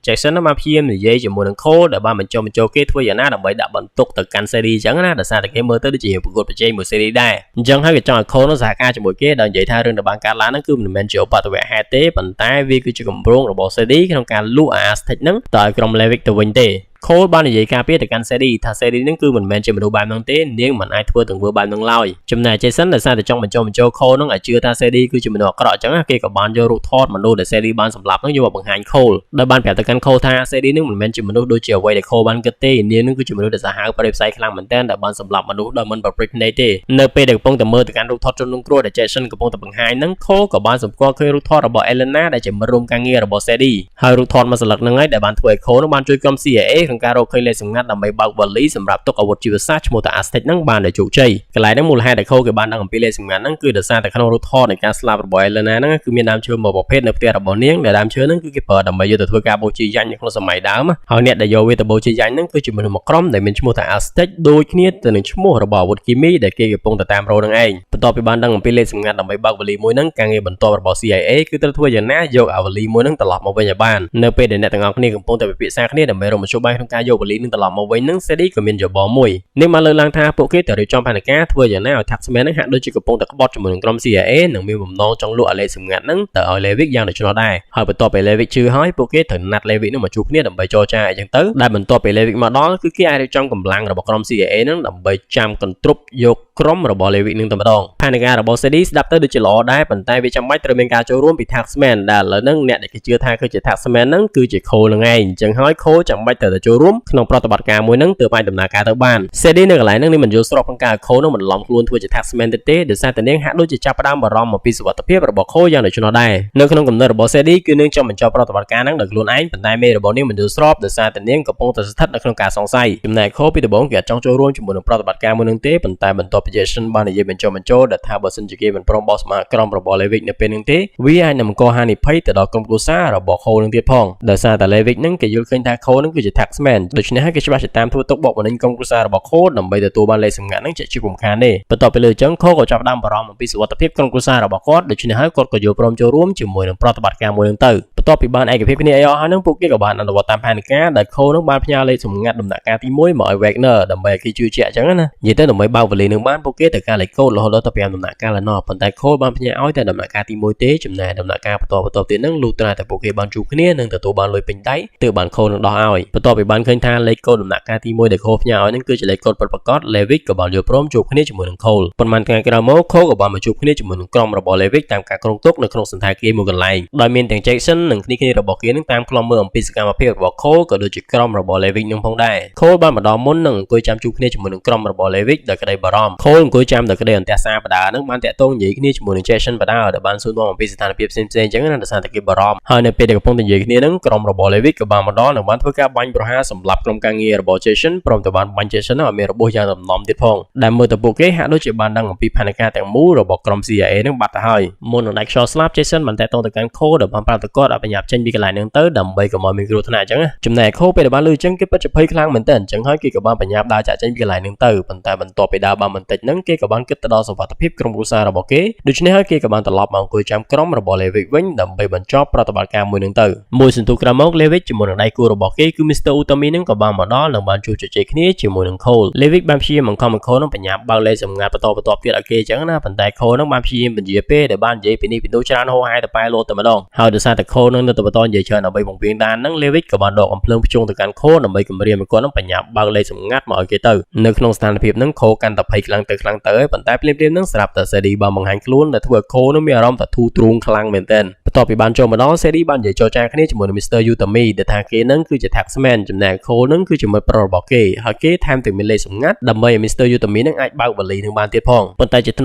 Jackson នឹងបានព្យាយាមនិយាយជាមួយនឹង Cole ដែលបានបញ្ចុះបញ្ចូលគេធ្វើយ៉ាងណាដើម្បីដាក់បន្ទុកទៅកាន់ Sadie អញ្ចឹងណាដោយសារតែគេមើលទៅដូចជាប្រកួតប្រជែងមួយ Sadie ដែរអញ្ចឹងហើយក៏ចង់ឲ្យ Cole នឹងសហការជាមួយគេដោយនិយាយថារឿងដែលបានកើតឡើងហ្នឹងគឺមិនមែនជាឧបទ្ទវហេតុទេប៉ុន្តែវាគឺជាគម្រោងរបស់ Sadie ក្នុងការលក់អា Aztec ហ្នឹងទៅឲ្យក្រុម Levick ទៅវិញទេCole បាននិយាយការពារទៅកាន់ Sadie ថា Sadie នឹងគឺមិនមែនជាមនុស្សបែបហ្នឹងទេនាងមិនអាចធ្វើទាំងធ្វើបែបហ្នឹងឡើយចំណែក Jason ដែលសារតែចង់បញ្ចូល Cole នឹងឲ្យជឿថា Sadie គឺជាមនុស្សអាក្រក់អញ្ចឹងគេក៏បានយករូបថតមនុស្សដែល Sadie បានសម្លាប់ហ្នឹងយកមកបង្ហាញ Cole ដោយបានប្រាប់ទៅកាន់ Cole ថា Sadie នឹងមិនមែនជាមនុស្សដូចជាអ្វីដែល Cole បានគិតទេនាងនឹងគឺជាមនុស្សដែលសាហាវប្រេផ្សៃខ្លាំងមែនទែនដែលបានសម្លាប់មនុស្សដោយមិនប្រព្រឹត្តភ្នែកទេនៅពេលដែលកំពុងតែមើលទៅកាន់រូបថតជនរងគ្រោះដែល Jason កំពុងតែបង្ហាញហ្នឹង Cole ក៏បានសម្គាល់ឃើញរូបថតរបស់ Elena ដែលជាមិត្តរួមការងាររបស់ Sadie ហើយរូបថតមួយសន្លឹកហ្នឹងហើយដែលបានធ្វើឲ្យ Cole នឹងបានជួយក្រុម CIA ក្នុងការរកឃើញលេខសម្ងាត់ដើម្បីបើកវ៉ាលីសម្រាប់ទុកអាវុធជីវសាស្ត្រឈ្មោះថា Aztec ហ្នឹងបានដោយជោគជ័យកន្លែងហ្នឹងមូលហេតុដែល Cole គេបានដឹងអំពីលេខសម្ងាត់ហ្នឹងគឺដោយសារតែក្នុងរូបថតនៃការស្លាប់របស់ Elena ហ្នឹងគឺមានដើមឈើមួយប្រភេទនៅផ្ទះរបស់នាងដែលដើមឈើហ្នឹងគឺគេប្រើដើម្បីយកទៅធ្វើការបូជាយញ្ញនៅក្នុងសម័យដើមហើយអ្នកដែលយកវាទៅបូជាយញ្ញហ្នឹងគឺជាមនុស្សមួយក្រុមដែលមានឈ្មោះថា Aztec ដូចគ្នាទៅនឹងឈ្មោះរបស់អាវុធគីមីដែលគេកំពុងតែតាមរកហ្នឹងឯងបន្ទាប់ពីបានដឹងអំពីលេខសម្ងាត់ដើម្បីបើកវ៉ាលីមួយហ្នឹងការងារបន្ទាប់របស់ CIA គឺត្រូវធ្វើយ៉ាងណាយកអាវ៉ាលីមួយហ្នឹងត្រឡប់មកវិញឲ្យបាននៅពេលដែលអ្នកទាំងអស់គ្នាកំពុងតែពិភាក្សាគ្នាដើម្បីរកមធ្យោបាយក្នុងការយកវ៉ាលីនឹងត្រឡប់មកវិញហ្នឹង Sadie ក៏មានយោបល់មួយនេះបានលើកឡើងថាពួកគេត្រូវរៀបចំផែនការធ្វើយ៉ាងណាឲ្យ Taxman ហ្នឹងហាក់ដូចជាកំពុងតែក្បត់ជាមួយនឹងក្រុម CIA និងមានបំណងចង់លក់អាលេខសម្ងាត់ហ្នឹងទៅឲ្យ Levick យ៉ាងដូច្នោះដែរហើយបន្ទាប់ពី Levick ជឿហើយពួកគេត្រូវណាត់ Levick នឹងមកជួបគ្នាដើម្បីចរចាអីចឹងទៅដែលបន្ទាប់ពី Levick មកដល់គឺគេអាចរៀបចំកម្លាំងរបស់ក្រុម CIA ហ្នឹងដើម្បីចាំកន្ទ្រប់យកក្រុមរបស់ Levick នឹងតែម្ដងផែនការរបស់ Sadie ស្ដាប់ទៅដូចជាល្អដែរប៉ុន្តែវាចាំបាច់ត្រូវមានការចូលរួមពី Taxman ដែលឥឡូវហ្នឹងអ្នកដែលគេជឿថាគឺជា Taxman ហ្នឹងគឺជា Cole ហ្នឹងឯងអញ្ចឹងហើយ Cole ចាំបាច់ត្រូវតែចូលរួមក្នុងប្រតិបត្តិការមួយហ្នឹងទើបអាចដំណើរការទៅបាន Sadie នៅកន្លែងហ្នឹងមិនយល់ស្របក្នុងការ Cole នឹងបន្លំខ្លួនធ្វើជា Taxman ទេដោយសារតែនាងហាក់ដូចជាចាប់ផ្ដើមបារម្ភអំពីសុវត្ថិភាពរបស់ Cole យ៉ាងដូច្នោះដែរនៅក្នុងគំនិតរបស់ Sadie គឺនាងចង់បញ្ចប់ប្រតិបត្តិការហ្នឹងដោយខ្លួនឯងប៉ុន្តែមេរបស់នាងមិនយល់ស្របដោយសារតែនាងកំពុងតែស្ថិតនៅក្នុងការសង្ស័យចំណែក Cole ពីដំបូងគេអត់ចង់ចូលរួមជាមួយនឹងប្រតិបត្តិការមួយហ្នឹងទេប៉ុន្តែបន្ទាប់ពី application បាននិយាយបញ្ចុះបញ្ចូលដែលថាបើសិនជាគេមិនព្រមបោះសម្អាតក្រុមរបស់ Levick នៅពេលនេះទេវាអាចនឹងបង្កហានិភ័យទៅដល់ក្រុមគ្រួសាររបស់ Cole នឹងទៀតផងដោយសារតែ Levick នឹងគេយល់ឃើញថា Cole នឹងគឺជា taxman ដូច្នេះហើយគេច្បាស់ជាតាមធ្វើទុកបុកម្នេញក្រុមគ្រួសាររបស់ Cole ដើម្បីទទួលបានលេខសម្ងាត់នឹងជាជារំខានទេបន្ទាប់ពីលើអញ្ចឹង Cole ក៏ចាប់ផ្ដើមបារម្ភអំពីសុវត្ថិភាពក្រុមគ្រួសាររបស់គាត់ដូច្នេះហើយគាត់ក៏យល់ព្រមចូលរួមជាមួយនឹងប្រតិបត្តិការមួយនឹងទៅបន្ទាប់ពីបានឯកភាពគ្នាឲ្យហើយនឹងពួកគេក៏បានអនុវត្តតាមផែនការដែល Cole នឹងបានផ្ញើលេខសម្ងាត់ដំណាក់កាលទី1មកឲ្យ Wagner ដើម្បីឲ្យគេជឿជាក់អញ្ចឹងណានិយាយទៅដើម្បីបើកវេលានឹងបានពួកគេត្រូវការលេខកូដរហូតដល់ទៅ5ដំណាក់កាលឯណោះប៉ុន្តែ Cole បានផ្ញើឲ្យតែដំណាក់កាលទី1ទេចំណែកដំណាក់កាលបន្តទៀតនឹងលុះត្រាតែពួកគេបានជួបគ្នានឹងទទួលបានលុយពេញដៃទើបបាន Cole នឹងដោះឲ្យបន្ទាប់ពីបានឃើញថាលេខកូដដំណាក់កាលទី1ដែល Cole ផ្ញើឲ្យនឹងគឺជាលេខកូដពិតប្រាកដ Levick ក៏បានយល់ព្រមជួបគ្នាជាមួយនឹង Cole ប៉ុន្មានថ្ងៃក្រោយមក Cole ក៏បានមកជួបគ្នាជាមួយនឹងក្រុមរបស់ Levick តាមការគ្រោងទុកនៅក្នុងសន្តាគារមួយកន្លែងដោយមានទាំង Jackson និងគ្នារបស់គេនឹងតាមខ្លំមើលអំពីសកម្មភាពរបស់ Cole ក៏ដូចជាក្រុមរបស់ Levick នឹងផងដែរ Cole បានម្ដងមុននឹងអង្គុយចាំជួបគ្នាជាមួយនឹងក្រុមរបស់ Levick ដោយក្តីបារម្ភ Cole អង្គុយចាំដោយក្តីអន្ទះសាបដានឹងបានតាក់ទងនិយាយគ្នាជាមួយនឹង Jackson បដាដែលបានសួរនាំអំពីស្ថានភាពផ្សេងៗអញ្ចឹងណាដោយសារតែគេបារម្ភហើយនៅពេលដែលកំពុងតែនិយាយគ្នានឹងក្រុមរបស់ Levick ក៏បានមកដល់និងបានធ្វើការបាញ់ប្រហារសម្រាប់ក្រុមការងាររបស់ Jackson ព្រមទាំងបានបាញ់ Jackson ឲ្យមានរបួសយ៉ាងដំណំទៀតផងដែលមើលទៅពួកគេហាក់ដូចជាបានដឹងអំពីផែនការទាំងមូលរបស់ក្រុម CIA នឹងបាត់ទៅហើយមុននឹងដាច់ខ្យល់ស្លាប់ Jackson បានតាក់ទងទៅកាន់ Cole ដែលបានប្រាប់ទៅគាត់ឲ្យបញ្ញាប់ចេញពីកន្លែងហ្នឹងទៅដើម្បីកុំឲ្យមានគ្រោះថ្នាក់អញ្ចឹងចំណែក Cole ពេលដែលបានឮអញ្ចឹងគេពិតជាភ័យខ្លាំងមែនទែនអញ្ចឹងហើយគេក៏បានបញ្ញាប់ដើរចាក់ចេញពីកន្លែងហ្នឹងទៅប៉ុន្តែបន្ទាប់ពីដើរបានបន្តិចហ្នឹងគេក៏បានគិតទៅដល់សុវត្ថិភាពក្រុមគ្រួសាររបស់គេដូច្នេះហើយគេក៏បានត្រឡប់មកអង្គុយចាំក្រុមរបស់ Levick វិញដើម្បីបញ្ចប់ប្រតិបត្តិការមួយហ្នឹងទៅមួយសន្ទុះក្រោយមក Levick ជាមួយនឹងដៃគូរបស់គេគឺ Mr. Utami ហ្នឹងក៏បានមកដល់និងបានជួបជជែកគ្នាជាមួយនឹង Cole Levick បានព្យាយាមបង្ខំឲ្យ Cole នឹងបញ្ញាប់បើកលេខសម្ងាត់បន្តទៀតឲ្យគេអញ្ចឹងណាប៉ុន្តែ Cole នឹងបានព្យាយាមបញ្ជាពេលដែលបាននិយាយពីនេះពីនោះច្រើនហោហែទៅប៉ែលោតតែម្ដងហើយដោយសារតែ Cole នឹងនៅតែបន្តនិយាយច្រើនដើម្បីបង្រៀនដានហ្នឹង Levick ក៏បានដកអំភ្លើងភ្ជង់ទៅកាន់ Cole ដើម្បីគំរាមឲ្យគាត់នឹងបញ្ញាប់បើកលេខសម្ងាត់មកឲ្យគេទៅនៅក្នុងស្ថានភាពហ្នឹង Cole កាន់តែភ័យខ្លាំងទៅហើយប៉ុន្តែភ្លាមៗហ្នឹងស្រាប់តែ Sadie បានបង្ហាញខ្លួនដែលធ្វើឲ្យ Cole នឹងមានអារម្មណ៍ថាធូរទ្រូងខ្លាំងមែនទែនបន្ទាប់ពីបានចូលមកដល់ Sadie បាននិយាយចរចាគ្នាជាមួយនឹង Mr. Utami ដែលថាគេនឹងគឺជា taxman ចំណែក Cole នឹងគឺជាមិត្តប្រុសរបស់គេហើយគេថែមទាំងមានលេខសម្ងាត់ដើម្បីឲ្យ Mr. Utami នឹងអាចបើកវ៉ាលីនឹងបានទៀតផងប៉ុន្តែជាថ្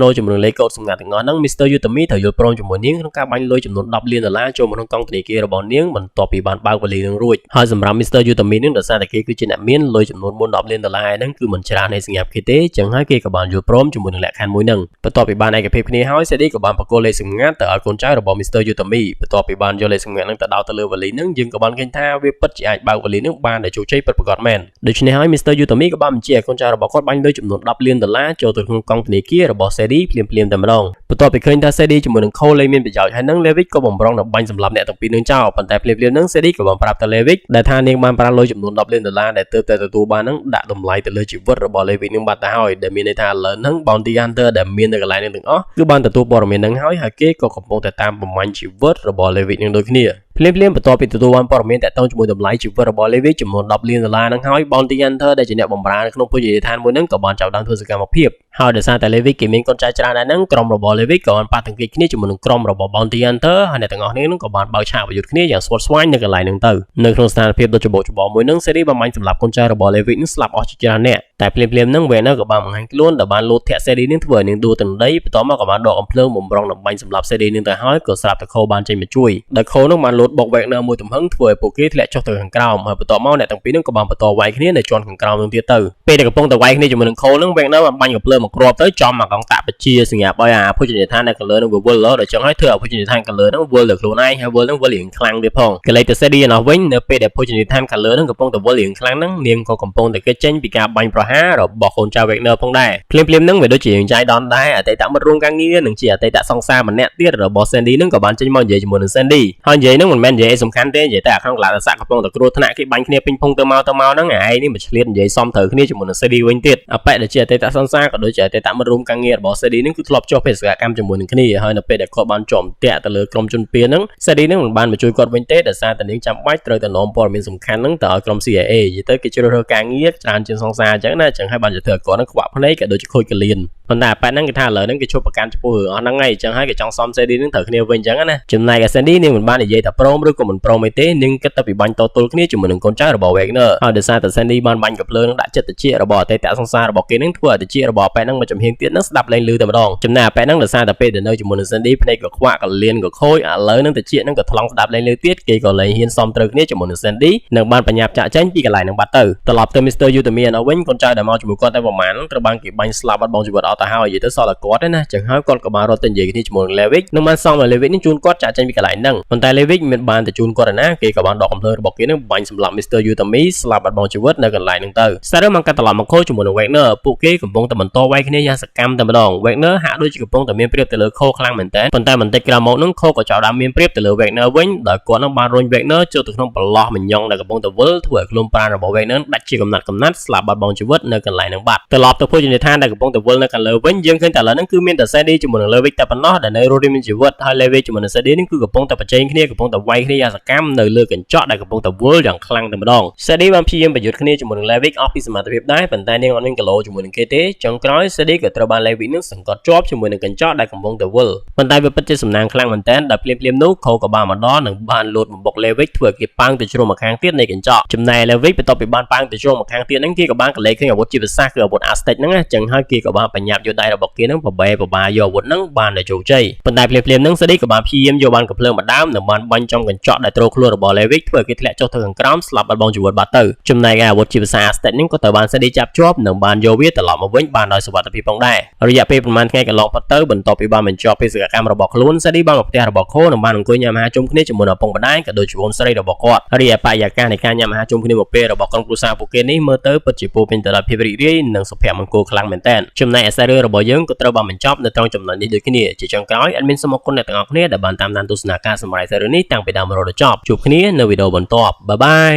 នូរជាមួយនឹងលេខកូដសម្ងាត់ទាំងអស់ហ្នឹង Mr. Utami ត្រូវយល់ព្រមជាមួយនាងក្នុងការបាញ់លុយចំនួន$10 លានចូលមកក្នុងកង់ធនាគាររបស់នាងបន្ទាប់ពីបានបើកវ៉ាលីនឹងរួចហើយសម្រាប់ Mr. Utami នឹងដោយសារតែគេគឺជាអ្នកមានលុយចំនួន$4-10 លានហ្នឹងគឺមិនច្រើនឯសម្រាប់គេទេចឹងហើយគេក៏បានយល់ព្រមជាមួយនឹងលក្ខខណ្ឌមួយហ្នឹងបន្ទាប់ពីបានឯកភាពគ្នាហើយ Sadie ក៏បានបកគោលេខសម្ងាត់ទៅឲ្យកូនចៅរបស់ Mr. Utami បន្ទាប់ពីបានយកលេខសម្ងាត់ហ្នឹងទៅដោតទៅលើវ៉ាលីហ្នឹងយើងក៏បានឃើញថាវាពិតជាអាចបើកវ៉ាលីហ្នឹងបានដោយជោគជ័យពិតប្រាកដមែនដូច្នេះហើយ Mr. Utami ក៏បានបញ្ជាឲ្យកូនចៅរបស់គាត់បាញ់លុយចំនួន$10 លានចូលទៅក្នុងកង់ធនាគាររបស់ Sadie ភ្លាមតែម្ដងបន្ទាប់ពីឃើញថា Sadie ជាមួយនឹង Cole លេងមានប្រយោជន៍ហើយនឹង Levick ក៏បំរុងនឹងបាញ់សម្លាប់អ្នកទាំងពីរនឹងចោលប៉ុន្តែភ្លាមហ្នឹង Sadie ក៏បានប្រាប់ទៅ Levick ដែលថានាងបានប្រើលុយចំនួន$10 លានដែលទើបតែទទួលបានហ្នឹងដាក់តម្លៃទៅលើជីវិតរបស់ Levick នឹងបាត់ទៅហើយដែលមានន័យថាឥឡូវហ្នឹង Bounty Hunter ដែលមាននៅកន្លែងហ្នឹងទាំងអស់គឺបានទទួលព័ត៌មានហ្នឹងហើយគេក៏កំពុងតែតាមបំបញ្ញជីវិតរបស់ Levick នឹងដូចគ្នាភ្លាមបន្ទាប់ពីទទួលបានព័ត៌មានតាក់ទងជាមួយតម្លៃជីវិតរបស់ Levick ចំនួន$10 លានហ្នឹងហើយ Bounty Hunter ដែលជាអ្នកបម្រើនៅក្នុងភោជនីយដ្ឋានមួយហ្នឹងក៏បានចាប់ផ្ដើមធ្វើសកម្មភាពហើយដោយសារតែ Levick គេមានកូនចៅច្រើនដែរហ្នឹងក្រុមរបស់ Levick ក៏បានប៉ះទង្គិចគ្នាជាមួយនឹងក្រុមរបស់ Bounty Hunter ហើយអ្នកទាំងអស់គ្នាហ្នឹងក៏បានបើកឆាកប្រយុទ្ធគ្នាយ៉ាងស្វិតស្វាញនៅកន្លែងហ្នឹងទៅនៅក្នុងស្ថានភាពដ៏ច្បោកច្បល់មួយហ្នឹង Sadie បានបាញ់សម្លាប់កូនចៅរបស់ Levick ហ្នឹងស្លាប់អស់ជាច្រើនអ្នកតែភ្លាមហ្នឹង Wagner ក៏បានបង្ហាញខ្លួនដែលបានលោតធាក់ Sadie នឹងធ្វើឲ្យនាងដួលទៅដីបន្ទាប់មកក៏បានដកអំភ្លើងបំរុងនឹងបាញ់សម្លាប់ Sadie នឹងទៅហើយក៏ស្រាប់តែ Cole បានចេញមកជួយដោយ Cole នឹងបានលោតបុក Wagner មួយទំហឹងធ្វើឲ្យពួកគេធ្លាក់ចុះទៅខាងក្រោមហើយបន្ទាប់មកអ្នកទាំងពីរនឹងក៏បានបន្តវាយគ្នានៅជាន់ខាងក្រោមនឹងទៀតទៅពេលដែលកំពុងតែវាយគ្នាជាមួយនឹង Cole នឹង Wagner បានបាញ់កំភ្លើងមកគ្រាប់ទៅចំមកកង់តាក់បជាសញ្ញាឲ្យអាភោជនីយដ្ឋាននៅខាងលើនឹងវិលដល់ចឹងហើយធ្វើឲ្យភោជនីយដ្ឋានខាងលើនឹងវិលទៅខ្លួនឯងហើយវិលនឹងវិលរៀងខ្លាំងទៀតផងកលេចទៅ Sadie ឯណោះវិញនៅពេលដែលភោជនីយដ្ឋានខាងលើនឹងកំពុងតែវិលរៀងខ្លាំងហ្នឹងនាងក៏កំពុងតែគេចចេញពីការបាញ់ប្រហាររបស់កូនចៅ Wagner ផងដែរភ្លាមហ្នឹងវាដូចជាយ៉ាងចៃដន្យដែរអតីតមិត្តរួមការងារនិងជាអតីតសង្សារម្នាក់ទៀតរបស់ Sandy នឹងក៏បានចេញមកនិយាយជាមួយនឹង Sandy ហើយនិយាយហ្នឹងមិនមែននិយាយសំខាន់ទេនិយាយតែក្នុងកលៈទេសៈកំពុងតែគ្រោះថ្នាក់គេបាញ់គ្នាពេញភូមិទៅមកហ្នឹងឯងនេះមិនឆ្លៀតនិយាយសមត្រូវគ្នាជាមួយនឹង Sandy វិញទៀតអបិដែលជាអតីតសង្សារក៏ដូចជាអតីតមិត្តរួមការងាររបស់ Sandy នឹងគឺធ្លាប់ចុះបេសកកម្មជាមួយនឹងគ្នាហើយនៅពេលដែលគាត់បានជាប់តាក់ទៅលើក្រុមជនពៀនហ្នឹង Sandy នឹងមិនបានមកជួយគាត់វិញទេដោយសារតែនាងចាំបាច់ត្រូវតែនាំព័ត៌មានសំខាន់ហ្នឹងទៅឲ្យក្រុម CIA និយាយទៅគេជ្រើសរើសការងារច្រើនជាងសង្សារអញ្ចឹងណាអញ្ចឹងហើយបានជាធ្វើឲ្យគាត់នឹងខ្វាក់ភ្នែកក៏ដូចជាខូចកលៀនប៉ុន្តែប៉ែនហ្នឹងគេថាឥឡូវហ្នឹងគេជួបប្រកាន់ចំពោះរឿងអស់ហ្នឹងហើយអញ្ចឹងហើយគេចង់សំ Sandy នឹងត្រូវគ្នាវិញអញ្ចឹងណាចំណែកឯ Sandy នាងមិនបាននិយាយតែព្រ ព្រមឬក៏មិនព្រមអីទេនាងគិតតែពីបាញ់តទល់គ្នាជាមួយនឹងកូនចៅរបស់ Wagner ហើយដោយសារតែ Sandy បានបាញ់កំភ្លើងដាក់ចិត្តតិចរបស់អតីតសង្សាររបស់គេនឹងធ្វើឲ្យតិចរបស់ប៉ែនឹងមកចំហៀងទៀតនឹងស្ដាប់លែងឮតែម្ដងចំណែកប៉ែនឹងដោយសារតែពេលដែលនៅជាមួយនឹង Sandy ភ្នែកក៏ខ្វាក់ក៏លៀនក៏ខូចឥឡូវនឹងតិចនឹងក៏ថ្លង់ស្ដាប់លែងឮទៀតគេក៏លែងហ៊ានសមត្រូវគ្នាជាមួយនឹង Sandy នឹងបានបញ្ញាប់ចាក់ចែងពីកន្លែងនឹងបាត់ទៅត្រឡប់ទៅ Mr. Utami នៅវិញកូនចៅដែលមកជាមួយគាត់តែប្រហែលត្រូវបានគេបាញ់ស្លាប់បាត់បង់ជីវិតអស់ទៅហើយនិយាយទៅសល់តែគាត់ទេណាចឹងហើយគាត់ក៏បានរត់ទៅនិយាយគ្នាជាមួយនឹង Levick នឹងបានសមឲ្យ Levick នឹងជូនគាត់ចាក់ចែងពីកន្លែងហ្នឹងប៉ុន្តែ Levick មិនបានទៅជូនគាត់ណាគេក៏បានដកកំភ្លើងរបស់គេនឹងបាញ់សម្លាប់ Mr. Utami ស្លាប់បាត់បង់ជីវិតនៅកន្លែងហ្នឹងទៅសាររឿងបានកាត់ត្រឡប់មកខូជាមួយនឹង Wagner ពួកគេកំពុងតែបន្តវាយគ្នាយ៉ាងសកម្មតែម្ដង Wagner ហាក់ដូចជាកំពុងតែមានព្រៀបទៅលើខូខ្លាំងមែនតើប៉ុន្តែបន្តិចក្រោយមកនឹងខូក៏ចាប់ដើមមានព្រៀបទៅលើ Wagner វិញដោយគាត់នឹងបានរុញ Wagner ចូលទៅក្នុងប្រឡោះមញ៉ងដែលកំពុងតែវិលធ្វើឲ្យខ្លួនប្រាណរបស់ Wagner ដាច់ជាកំណាត់ស្លាប់បាត់បង់ជីវិតនៅកន្លែងហ្នឹងបាត់ត្រឡប់ទៅភោជនីយដ្ឋានដែលកំពុងតែវិលនៅខាងលើវិញយើងឃើញតែឥឡូវហ្នឹងគឺមានតែ Sandy ជាមួយនឹង Levick តែប៉ុណ្ណោះដែលនៅរស់រានមានជីវិតហើយ Levick ជាមួយនឹង Sandy នេះគឺកំពុងតែប្រជែងគ្នាកំពុងតែវាយគ្នាយ៉ាងសកម្មនៅលើកញ្ចក់ដែលកំពុងតែវិលយ៉ាងខ្លាំងតែម្ដង Sandy បានព្យាយាមប្រយុទ្ធគ្នាជាមួយនឹង Levick អស់ពីសមត្ថភាពដែរប៉ុន្តែនាងអត់មានគីឡូជាមួយនឹងគេទេចុងក្រោយ Sandy ក៏ត្រូវបាន Levick នឹងសង្កត់ជាប់ជាមួយនឹងកញ្ចក់ដែលកំពុងតែវិលប៉ុន្តែវាពិតជាសំណាងខ្លាំងមែនតើដែលភ្លាមនោះខូក៏បានមកដល់និងបានលោតបំបុក Levick ធ្វើឲ្យគេប៉ាំងទៅជ្រុំមកខាងទៀតនៃកញ្ចក់ចំណែក Levick បន្ទាប់ពីបានប៉ាំងទៅជ្រុំមកខាងទៀតហ្នឹងគេក៏បានកលេចឃើញអាវុធជាភាសាគឺអាវុធ Aztec ហ្នឹងចឹងហើយគេក៏បានបញ្ញាប់យកដៃរបស់គេហ្នឹងបបែបបាយកអាវុធហ្នឹងបានដោយជោគជ័យប៉ុន្តែភ្លាមហ្នឹង Sandy ក៏បានព្យាយាមយកបានកំភ្លើងម្ដងនិងបានបាញ់ចំកញ្ចក់ដែលទ្រខ្លួនរបស់ Levick ធ្វើឲ្យគេធ្លាក់ចុះទៅខាងក្រោមស្លាប់បាត់បង់ជីវិតបាត់ទៅចំណែកអាវុធជាភាសា Aztec ហ្នឹងក៏ត្រូវបាន Sandy ចាប់ជាប់និងបានយកវាត្រឡប់មកវិញបានដោយសុវត្ថិភាពផងដែររយៈពេលប្រហែលថ្ងៃកន្លងផុតទៅបន្ទាប់ពីបានបញ្ចប់បេសកកម្មរបស់ខ្លួន Sandy បានមកផ្ទះរបស់ខូនិងបានអង្គុយញ៉ាំអាហារជុំគ្នាជាមួយនឹងឪពុកម្ដាយក៏ដូចជាបងស្រីរបស់គាត់រីឯបរិយាកាសនៃការញ៉ាំអាហារជុំគ្នាមួយពេលរបស់ក្រុមគ្រួសារពួកគេនេះមើលទៅពិតជាពោពេញទៅដោយភាពរីករាយនិងសុភមង្គលខ្លាំងមែនទែនចំណែកឯសាររឿងរបស់យើងក៏ត្រូវបានបញ្ចប់នៅត្រង់ចំណុចនេះដូចគ្នាជាចុងក្រោយអេដមីនសូមអរគុណអ្នកទាំងអស់គ្នាដែលបានតាមដានទស្សនាការសម្ដែងសាររឿងនេះតាំងពីដើមរហូតដល់ចប់ជួបគ្នានៅវីដេអូបន្ទាប់បាយបាយ